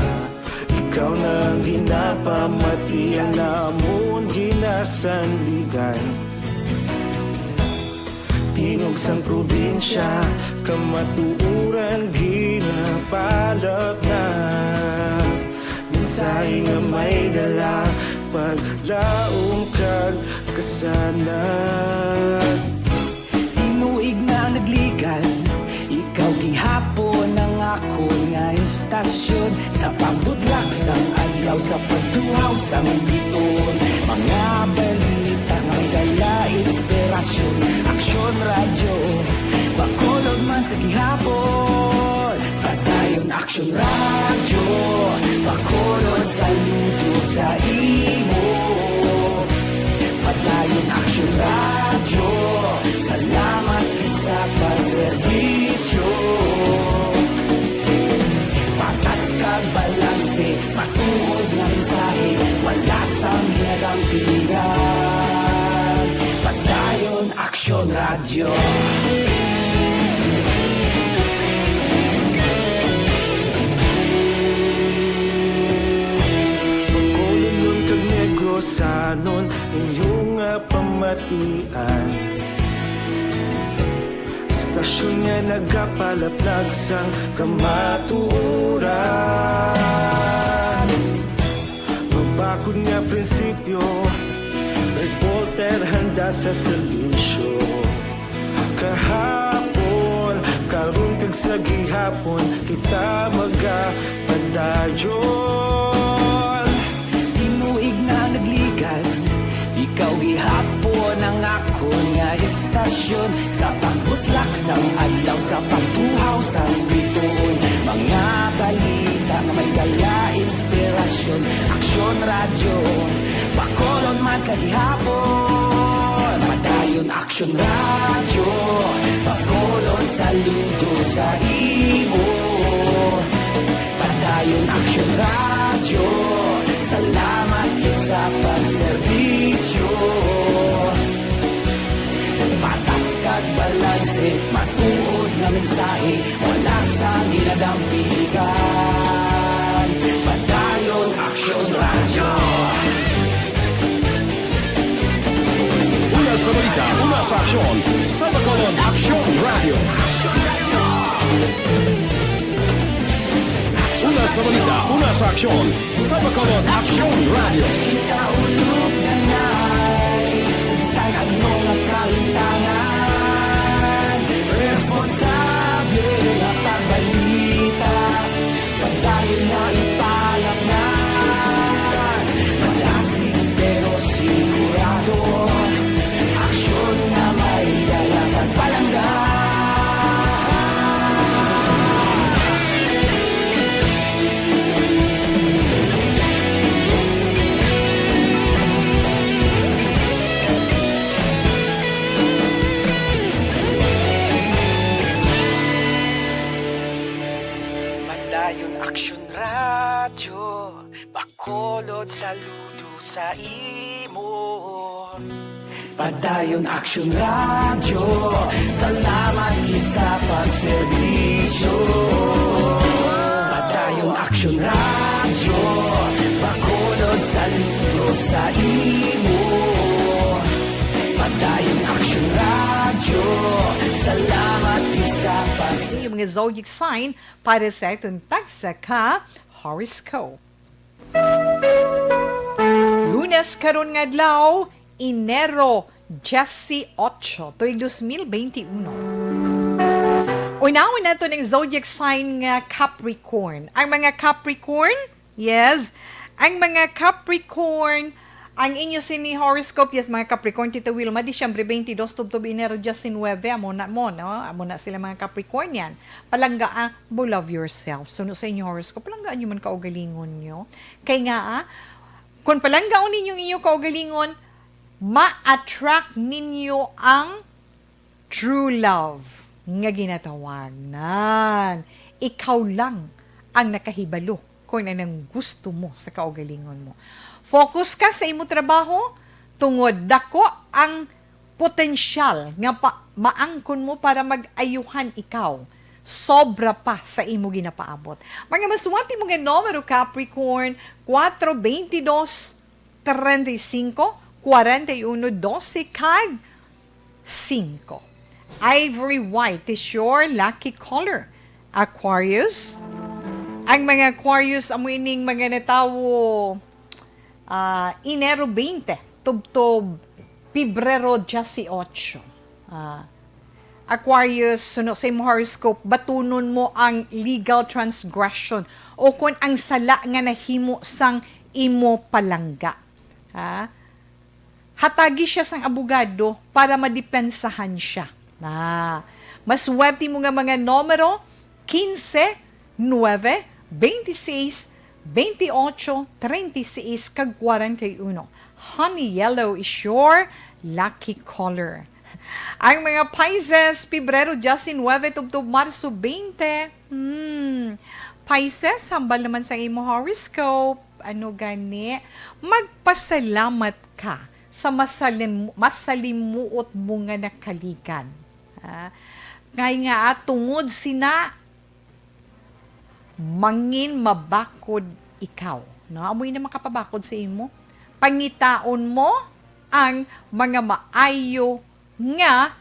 ikaw nang ginapamatian namon ginasandigan tingog sang probinsya kamatuuran ginapalap na minsay nga may dala paglaom kag kasanat nagligan, ikaw gihapon ang ako nga istasyon sa pambudlak sang adlaw sa pagtuhaw sang biton. Mga balita nga dala inspirasyon, aksyon radyo, bakolod man sa gihapon. Padayon aksyon radyo, bakolod saludo sa imo. Padayon aksyon radyo, salamat sa pagserbisyo. Patas kag balanse, matuod nga mensahe, wala sang hinagang pilihan. Padayon aksyon radyo. Pagkulungon kag negrosanon inyong pamatian. Istasyon nga nagapalaplag sang kamatuuran. Magbakod nga prinsipyo, reporter handa sa serbisyo. Kahapon, karong kag sa gihapon, kita magapadayon. Tinuig na nagligan, ikaw gihapon ang ako nga istasyon. Sa pagbutlak sang adlaw, sa pagtuhaw sang biton. Mga balita nga may dala inspirasyon, aksyon radyo, bakolon man sa gihapon. Padayon aksyon radyo, bakolon saludo sa imo. Padayon aksyon radyo, salamat sa pagserbisyo. Patas kag balanse, matuod nga mensahe, wala sa ginadampigan. Padayon aksyon radyo. Una sa balita, una sa aksyon, sa Bacolod Aksyon Radio. Una sa balita, una sa aksyon, sa Bacolod Aksyon Radio. Kaulog na na'y sigsag ang mga kahintangan. Responsable na pagbalita, pagdayon na ipalaknan. Malasig pero sigurado, aksyon na may dalagang palanggan. Padayon aksyon radyo, bakolod saludo sa imo. Padayon aksyon radyo, salamat gid sa pagserbisyo. Padayon aksyon radyo, bakolod saludo sa imo. Padayon aksyon radyo, salamat gid sa pagserbisyo. Yung mga zodiac sign para sa itong tagsa ka horoscope. Lunes karon nga adlaw, Enero 18, tuig 2021. Unawin nato ng zodiac sign nga Capricorn. Ang mga Capricorn, yes, ang mga Capricorn, ang inyo sini horoscope, yes, mga Capricorn, Tita Wilma, Disyembre 22, tubtob Enero 19, amo na sila mga Capricorn yan. Palangga, love yourself. Suno sa inyo horoscope, palanggaan nyo man kaugalingon nyo. Kaya nga, kung palanggaan ninyo inyo kaugalingon, ma-attract ninyo ang true love nga ginatawagan. Ikaw lang ang nakahibalo kung anong gusto mo sa kaugalingon mo. Focus ka sa imo trabaho, tungod dako ang potensyal nga maangkon mo para mag-ayuhan ikaw. Sobra pa sa imo ginapaabot. Mga masuwati mo nga numero Capricorn, 4, 22, 35, 41, 12, kag 5. Ivory white is your lucky color. Aquarius. Ang mga Aquarius, amuining mga natawo, Enero 20, tubtob, Pebrero 18. Aquarius, suno sa imong horoscope, batunon mo ang legal transgression o kung ang sala nga nahimo sang imo palangga. Ha? Hatagi siya sang abogado para madepensahan siya. Maswerte mo nga mga numero 15, 9, 26, 28, 36, kag 41. Honey yellow is your lucky color. Ang mga Pisces, Pebrero, Justin 9, tubtub Marso 20. Pisces, hambal naman sa imo horoscope. Ano gani? Magpasalamat ka sa masalimuot mo nga nakalikan. Ngay nga tungod sina mangin mabakod ikaw. No? Amoy na makapabakod sa imo. Pangitaon mo ang mga maayo nga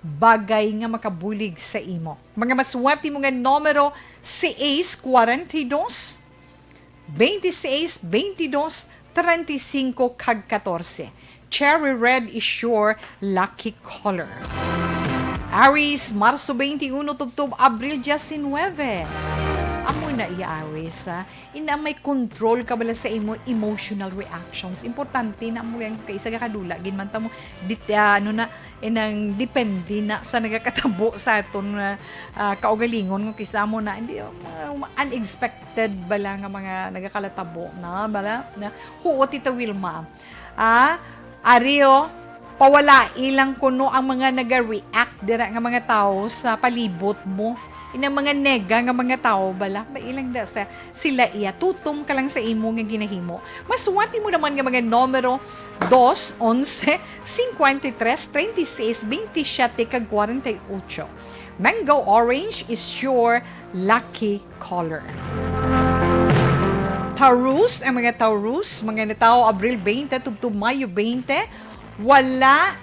bagay nga makabulig sa imo. Mga maswerte mo nga numero 6, 42, 26, 22, 35, kag 14. Cherry red is your lucky color. Aries, Marso 21, tubtub Abril 19. Amo na iya Aries, ha? Ina may control ka bala sa imo emotional reactions. Importante na mo yan kay isa ka kadula ginmanta mo inang depende na sa nagakatabo sa aton kaugalingon kung kisa mo na hindi unexpected bala nga mga nagakalatabo na bala na huot ita Wilma. Ario, pawala ilang kuno ang mga naga-react dira nga mga tao sa palibot mo. Inang mga nega nga mga tao bala, ilang da sa sila iya, tutom ka lang sa imo nga ginahimo. Maswati mo naman nga mga numero 2, 11, 53, 36, 27, kag 48. Mango orange is your lucky color. Taurus, ang mga Taurus, mga natao Abril 20, tubtub Mayo 20, wala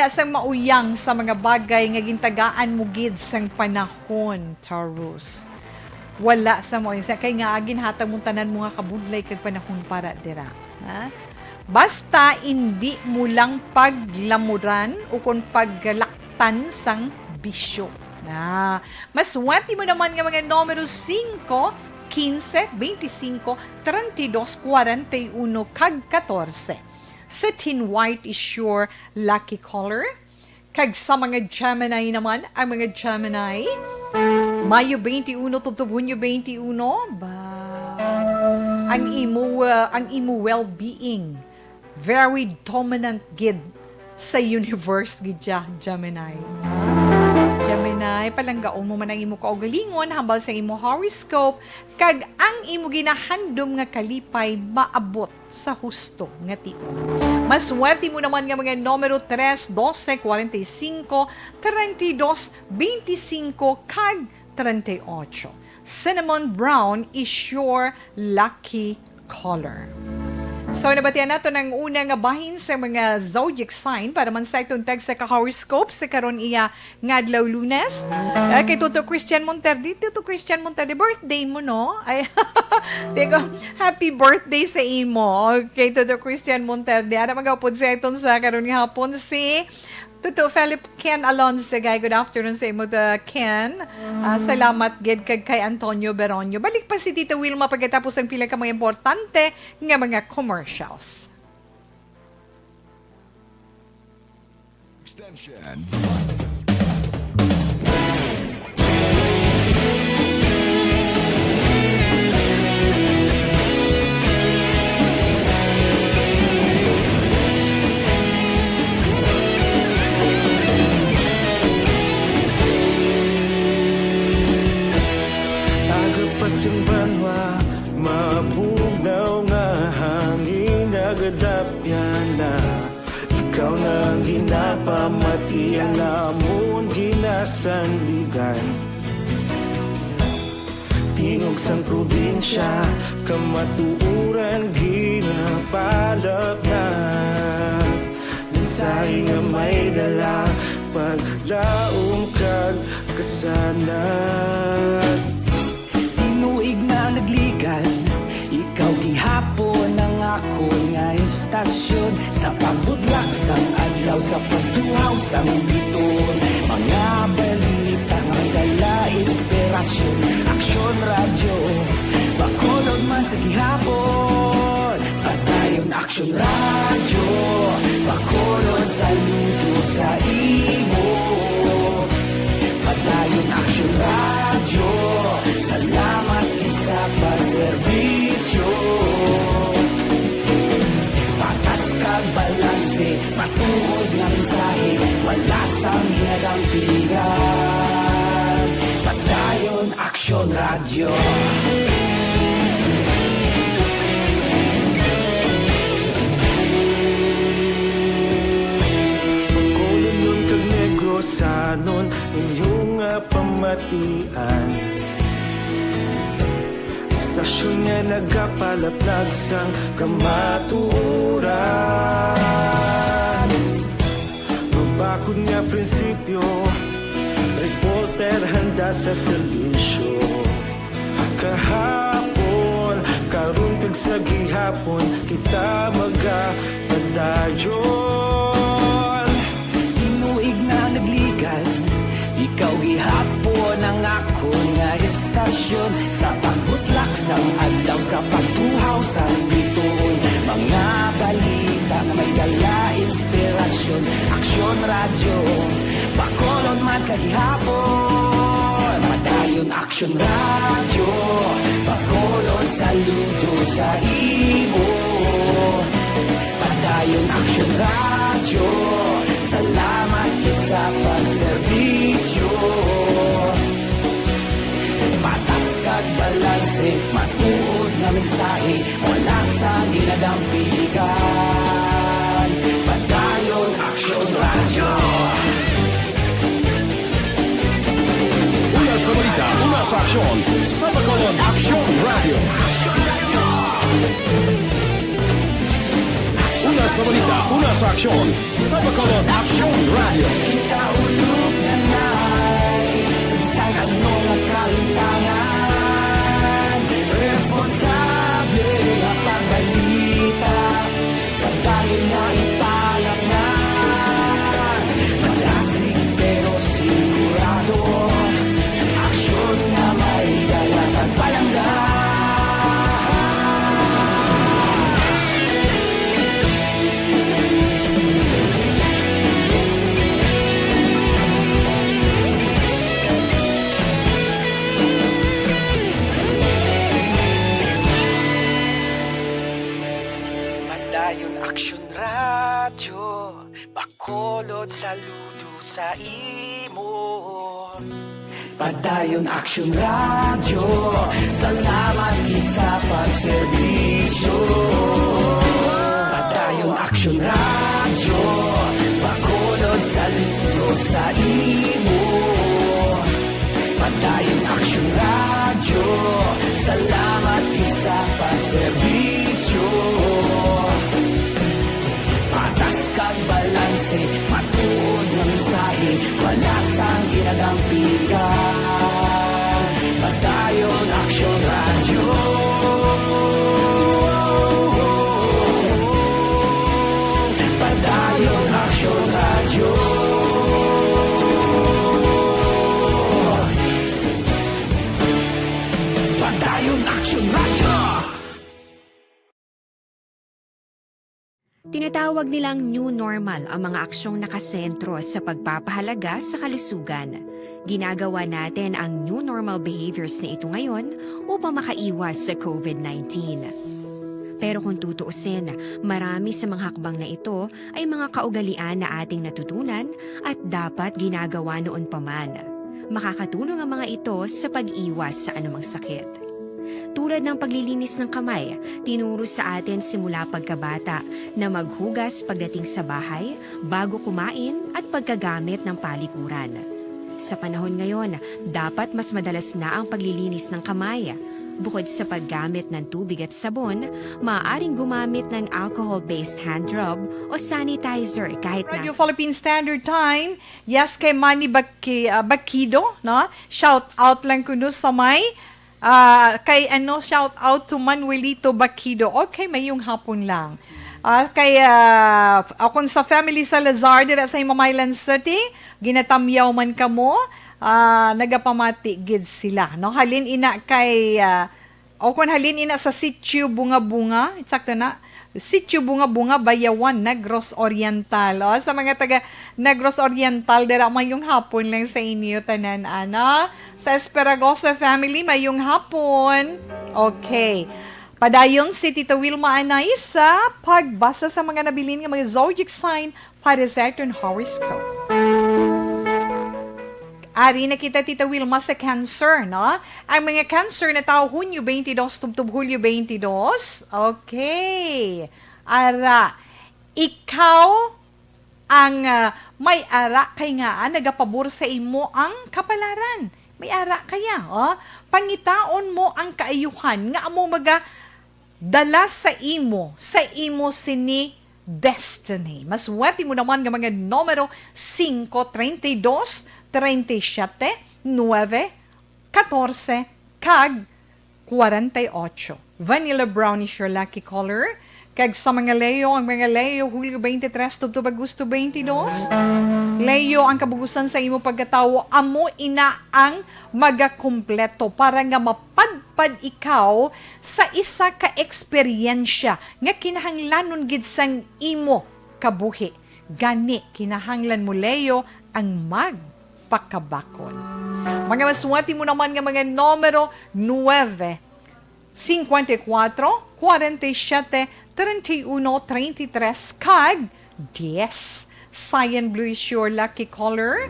sang mauyang sa mga bagay nga gintagaan mo gid sang panahon, Taurus. Wala sa mo kay nga ginhatag mong tanan mo nga kabudlay kag panahon para dira. Ha? Basta hindi mo lang paglamuran o kung paggalaktan sang bisyo. Maswerte mo naman nga mga numero 5, 15, 25, 32, 41, kag 14. Satin white is your lucky color. Kag sa mga Gemini naman, ang mga Gemini, Mayo 21, tubtub Hunyo 21, ang imo well-being, very dominant gid sa universe gid Gemini. Gemini, palanggaon mo man ang imo kaugalingon hambal sa imo horoscope kag ang imo ginahandom nga kalipay maabot sa husto nga tion. Maswerte mo naman nga mga numero 3, 12, 45, 32, 25, kag 38. Cinnamon brown is your lucky color. So, nabatian nato ng una nga bahin sa mga zodiac sign para man sa itong tag sa ka-horoscope sa karon iya nga adlaw Lunes. Kay Tuto Christian Monterde, birthday mo, no? Ay, teko, happy birthday sa imo. Kay Tuto Christian Monterde. Ara magapod sa itong sa karon nga hapon si Tuto Philip Ken Alonso. Good afternoon sa imo, Ken. Salamat gid kay Antonio Beronio. Balik pa si Tita Wilma pagkatapos ang pila ka mga importante nga mga commercials. Extension. Pasing banwa, mabugnaw nga hangin nagadapyan na. Ikaw na ang ginapamati ang namon ginasandigan. Tingog sang probinsya, kamatuuran ginapalap na. Mensahe nga may dala, paglaom kag kasanat. Nagligan, ikaw gihapon ang ako nga istasyon sa pagudlak sang adlaw sa isang biton. Mga balita, may dala, inspirasyon. Aksyon radyo, Bacolod man sa gihapon. Padayon Aksyon radyo, Bacolod saludo sa imo. Padayon Aksyon radyo, salamat sa pagserbisyo. Patas kag balanse, matuod nga mensahe, wala sang ginagampiligan. Padayon Aksyon radyo. Bacolod nun kag Negrosanon, inyong pamatian. Istasyon nga nagapalaplag sang kamatuoran. Mabakod nga prinsipyo, reporter handa sa serbisyo. Kahapon, karon kag sa gihapon, kita magapadayon. Tinuig na nagligal, ikaw gihapon ang ako nga estasyon. Sa pagbutlak sang adlaw, sa pagtuhaw sang biton. Mga balita na may dala, inspirasyon. Aksyon radyo, Bacolod man sa gihapon. Padayon Aksyon radyo, Bacolod saludo sa imo. Padayon Aksyon radyo, salamat kit sa pagserbisyo. Patas kag balanse, matuod nga mensahe, wala sa ginadampiligan. Padayon Aksyon radyo. Una sa balita, una sa aksyon, sa Bacolod Aksyon Radio. Una sa balita, una sa aksyon, sa Bacolod Aksyon Radio. Ikaulog na na'y sagsang anong nagkalintangan. Responsable ang pagbalita, pagdayon na ipalaknan. Malasig pero sigurado, aksyon na may dalang pagpalanggan. Padayon Aksyon radyo, Bacolod saludo sa imo. Padayon Aksyon radyo, salamat kit sa pagserbisyo. Padayon Aksyon radyo, Bacolod saludo sa imo. Padayon Aksyon radyo, salamat kit sa pagserbisyo. Patas kag balanse, matuod nga mensahe, wala sang ginagampiligan. Padayon Aksyon radyo. Padayon Aksyon radyo. Padayon Aksyon radyo. Tinatawag nilang new normal ang mga aksyong nakasentro sa pagpapahalaga sa kalusugan. Ginagawa natin ang new normal behaviors na ito ngayon upang makaiwas sa COVID-19. Pero kung tutuusin, marami sa mga hakbang na ito ay mga kaugalian na ating natutunan at dapat ginagawa noon pa man. Makakatulong ang mga ito sa pag-iwas sa anumang sakit. Tulad ng paglilinis ng kamay, tinuro sa atin simula pagkabata na maghugas pagdating sa bahay, bago kumain at pagkagamit ng palikuran. Sa panahon ngayon, dapat mas madalas na ang paglilinis ng kamay. Bukod sa paggamit ng tubig at sabon, maaaring gumamit ng alcohol-based hand rub o sanitizer kahit Radio nasa... Philippine Standard Time. Yes, kay Manny Bakido, no? Shout out lang kuno sa may shout out to Manuelito Bakido. Okay, may yung hapon lang. Kaya akon sa family sa Lazar dira sa Himamaylan City, ginatamyaw man kamo, nagapamati gid sila. No, halin ina kay akon halin ina sa Sitio Bunga-Bunga, eksakto na. Sitio Bunga-Bunga, Bayawan, Negros Oriental. O, sa mga taga Negros Oriental, dira mayong hapon lang sa inyo tanan, ana. Sa Esperagosa family, mayong hapon. Okay. Padayon si Tita Wilma Anay sa pagbasa sa mga nabilin ng mga zodiac sign para sa ating horoscope. Ari na kita, Tita Wilma, sa Cancer, no? Ang mga Cancer na tao, Hunyo 22, tubtub Hulyo 22. Okay. Ara, ikaw ang may ara kay nga nagapabor sa imo ang kapalaran. May ara kaya, pangitaon mo ang kaayuhan nga amo maga dala sa imo sini destiny. Maswerte mo naman ng mga numero 5, 32, 37, 9, 14, kag 48. Vanilla brown is your lucky color. Kag sa mga Leo, ang mga Leo, Hulyo 23, tubtub Agosto 22. Leo, ang kabugusan sa imo pagkatawo, amo ina ang magakumpleto para nga mapadpad ikaw sa isa ka eksperyensya nga kinahanglanon gid sang imo kabuhi. Gani, kinahanglan mo Leo ang magpakabakon. Mga maswati mo naman nga mga numero 9, 54, 47, 31, 33, kag 10. Cyan blue is your lucky color.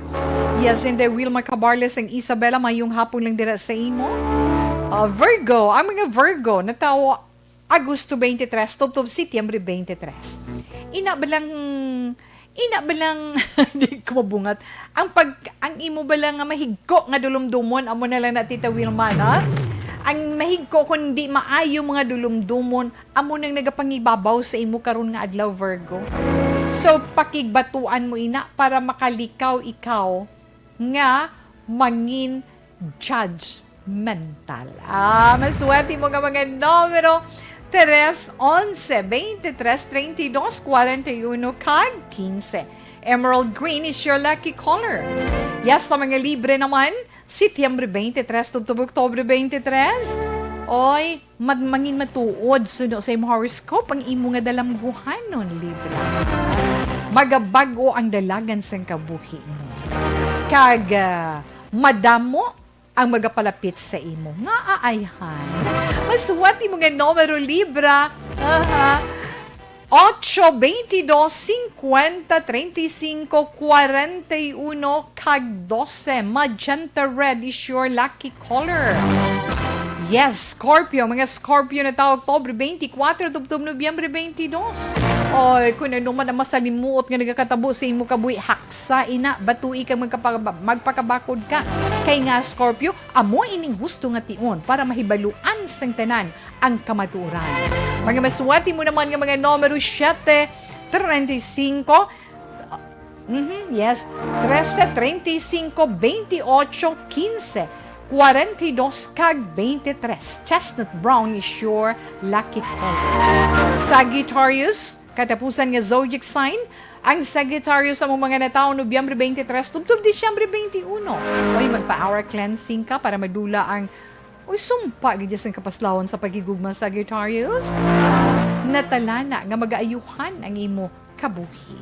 Yes, and the Wilma Cabarles ang Isabela, mayong hapon lang dira sa imo. Virgo, ang mga Virgo, natawo Agosto 23, tubtub Setyembre 23. Ina balang di ko mabungat. Ang imo balang nga mahigko nga dulumdumon, amo na lang na Tita Wilma, na? Ang mahigko kundi maayo mga dulumdumon, amo nang nagapangibabaw sa imo karon nga adlaw, Virgo. So pakigbatuan mo ina para makalikaw ikaw nga mangin judgmental. Maswerte mo nga mga numero 3, 11, 23, 32, 41, kag 15. Emerald green is your lucky color. Yes, sa mga Libre naman, Setyembre 23, tubtub Oktubre 23. Oy, mangin matuod suno sa imong horoscope ang imo nga dalamguhanon, Libre. Magabago ang dalagan sang kabuhi mo. Kag madamo ang magapalapit sa imo nga aayhan. Maswati mo nga numero, Libra. 8, 22, 50, 35, 41, kag 12. Magenta red is your lucky color. Yes, Scorpio. Mga Scorpio na tao, Oktubre 24, tubtub Nobyembre 22. Oy, kung ano man ang masalimuot nga nagakatabo sa imo kabuhi, haksa ina, batui kang magpakabakod ka. Kay nga Scorpio, amo ining husto nga tion para mahibaluan sang tanan ang kamaturan. Mga maswati mo naman nga mga numero 7, 35, yes, 13, 35, 28, 15, 42 kag 23. Chestnut brown is your lucky color. Sagittarius, katapusan nga zodiac sign. Ang Sagittarius sa mga natao Nobyembre 23, tubtub Disyembre 21. Oy, magpa-hour cleansing ka para madula ang sumpa gidya sang kapaslawon sa pagigugma, Sagittarius. Natalana nga mag-aayuhan ang imo kabuhi.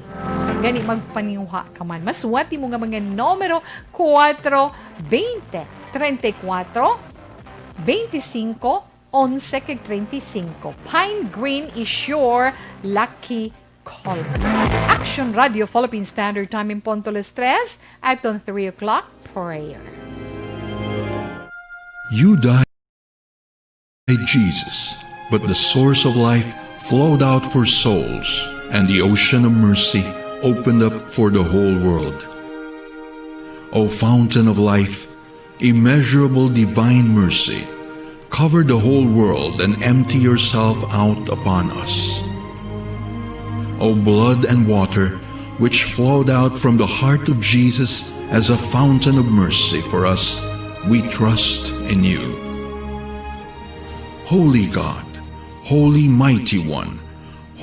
Gani magpaniuha ka man. Maswati mo nga mga numero 4, 20, 34, 25, 11, 35. Pine green is your lucky color. Action Radio Philippine Standard Time in Ponto Las 3 at on 3 o'clock prayer. You died, Jesus, but the source of life flowed out for souls, and the ocean of mercy opened up for the whole world. O fountain of life, immeasurable divine mercy, cover the whole world and empty yourself out upon us. O blood and water, which flowed out from the heart of Jesus as a fountain of mercy for us, we trust in you. Holy God, Holy Mighty One,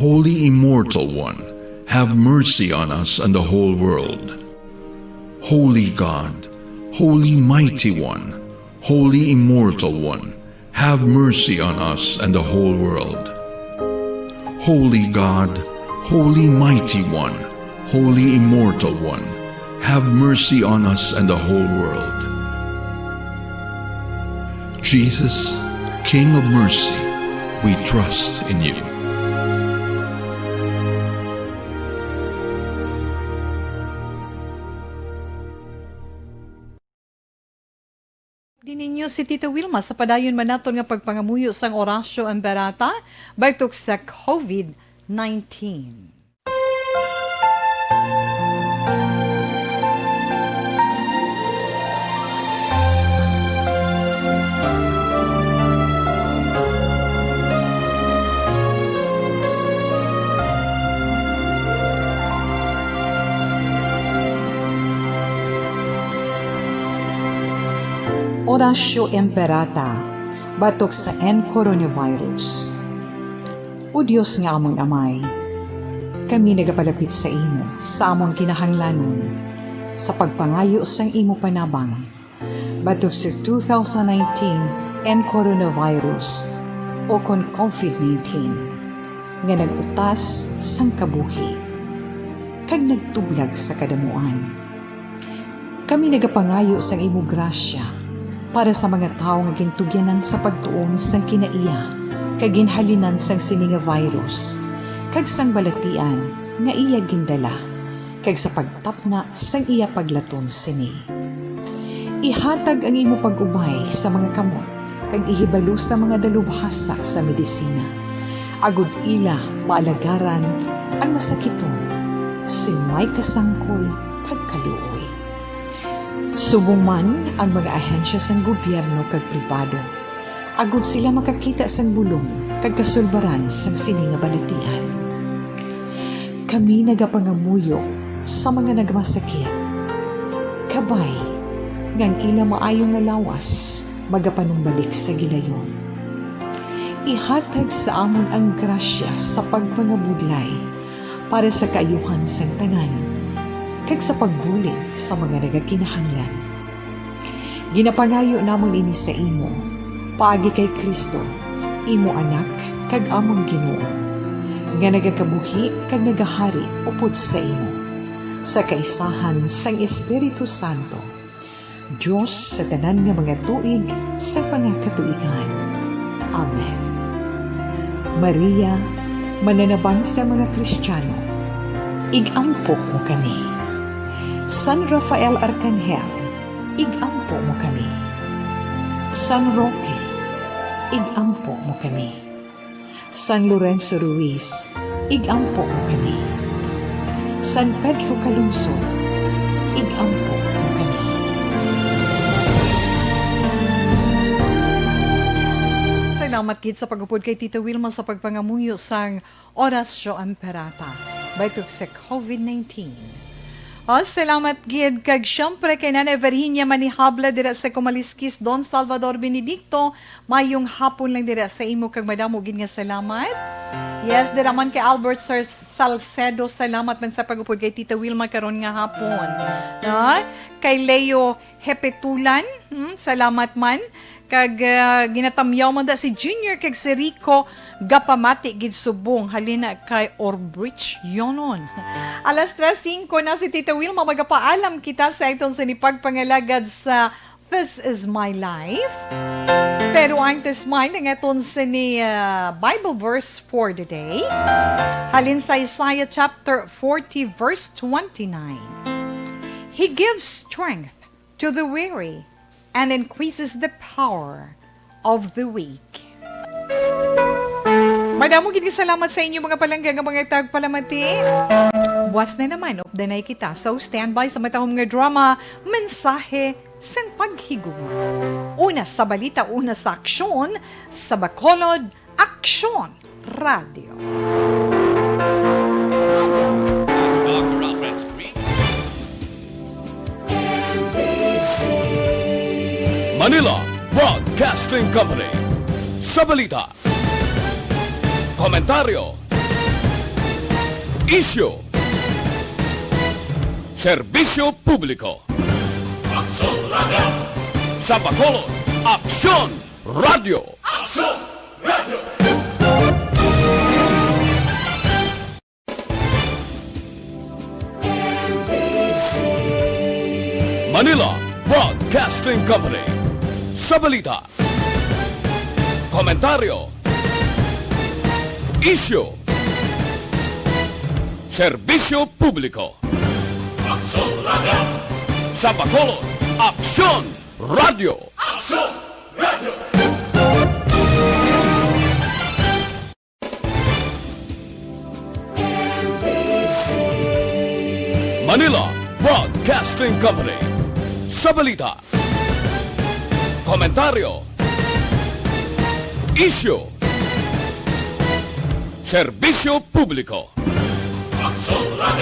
Holy Immortal One, have mercy on us and the whole world. Holy God, Holy Mighty One, Holy Immortal One, have mercy on us and the whole world. Holy God, Holy Mighty One, Holy Immortal One, have mercy on us and the whole world. Jesus, King of mercy, we trust in you. Dininyo si Tita Wilma sa padayon man naton nga pagpangamuyo sang Orasyo Amberata baitok sa COVID-19. Orasyo Imperata, batok sa coronavirus. O Diyos nga among amay, kami nagapalapit sa imo, sa among kinahanglanon, sa pagpangayo sang imo panabang, batok sa 2019 coronavirus o kon COVID-19, nga nagutas sang kabuhi, kag nagtublag sa kadamuan. Kami nagapangayo sang imo grasya, para sa mga tao nga gintugyanan sa pagtuon sang kinaiya kag ginhalinan sang sini nga virus kag sang balatian nga iya gindala kag sa pagtapna sang iya paglaton sini. Ihatag ang imo pag-ubay sa mga kamot kag ihibalo sa mga dalubhasa sa medisina. Agud ila maalagaran ang masakiton si may kasangkol kag kaluoy. Subong man ang mga ahensya sang gobyerno kag pribado, agud sila makakita sang bulong kag kasulbaran sang sini nga balatian. Kami nagapangamuyo sa mga nagmasakit, kabay ngang ila maayong nga lawas magapanumbalik sa gilayon. Ihatag sa amon ang grasya sa pagpangabudlay para sa kaayuhan sang tanan kag sa pagbulig sa mga nagakinahanglan. Ginapangayo namon ini sa imo, paagi kay Kristo, imo anak kag among Ginoo, nga nagakabuhi kag nagahari upod sa imo, sa kaisahan sang Espiritu Santo, Diyos sa tanan nga mga tuig sa pangakatuigan. Amen. Maria, mananabang sa mga Kristiyano, igampo mo kami. San Rafael Arcangel, igampo mo kami. San Roque, igampo mo kami. San Lorenzo Ruiz, igampo mo kami. San Pedro Calungsod, igampo mo kami. Salamat gid sa pagupod kay Tita Wilma sa pagpangamuyo sang Orasyo Amperata baitok sa COVID-19. Salamat gid kag syempre kay Nanay Virginia Manihabla dira sa Kumaliskis, Don Salvador Benedicto, mayong hapon lang dira sa imo kag madamo gid nga salamat. Yes, dira man kay Albert Sir Salcedo, salamat man sa pagupod kay Tita Wilma karon nga hapon. Kay Leo Hepetulan, salamat man. Kag ginatamyaw man da si Junior kag si Rico gapamati gid subong halina kay Orbridge yonon. Alas 3:05 na si Tita Wilma magapaalam kita sa itong sinipagpangalagad sa This Is My Life. Pero ang tismay ng itong sini Bible verse for the day. Halin sa Isaiah chapter 40 verse 29. He gives strength to the weary and increases the power of the weak. Madamo gid salamat sa inyo mga palangga nga mga tagpalamati. Buwas na naman, updanay kita. So standby sa matahong nga drama, mensahe sang paghigugma. Una sa balita, una sa aksyon, sa Bacolod Aksyon Radio. Dr. Alfred's Creek. Manila Broadcasting Company. Sa balita, komentaryo, Isyu. Serbisyo publiko. Sa Bacolod, Aksyon Radio. Manila Broadcasting Company. Sa balita, komentaryo, isyu, serbisyo publiko. Sa Bacolod, Aksyon Radio. Manila Broadcasting Company. Sa balita, komentaryo, isyu, serbisyo publiko.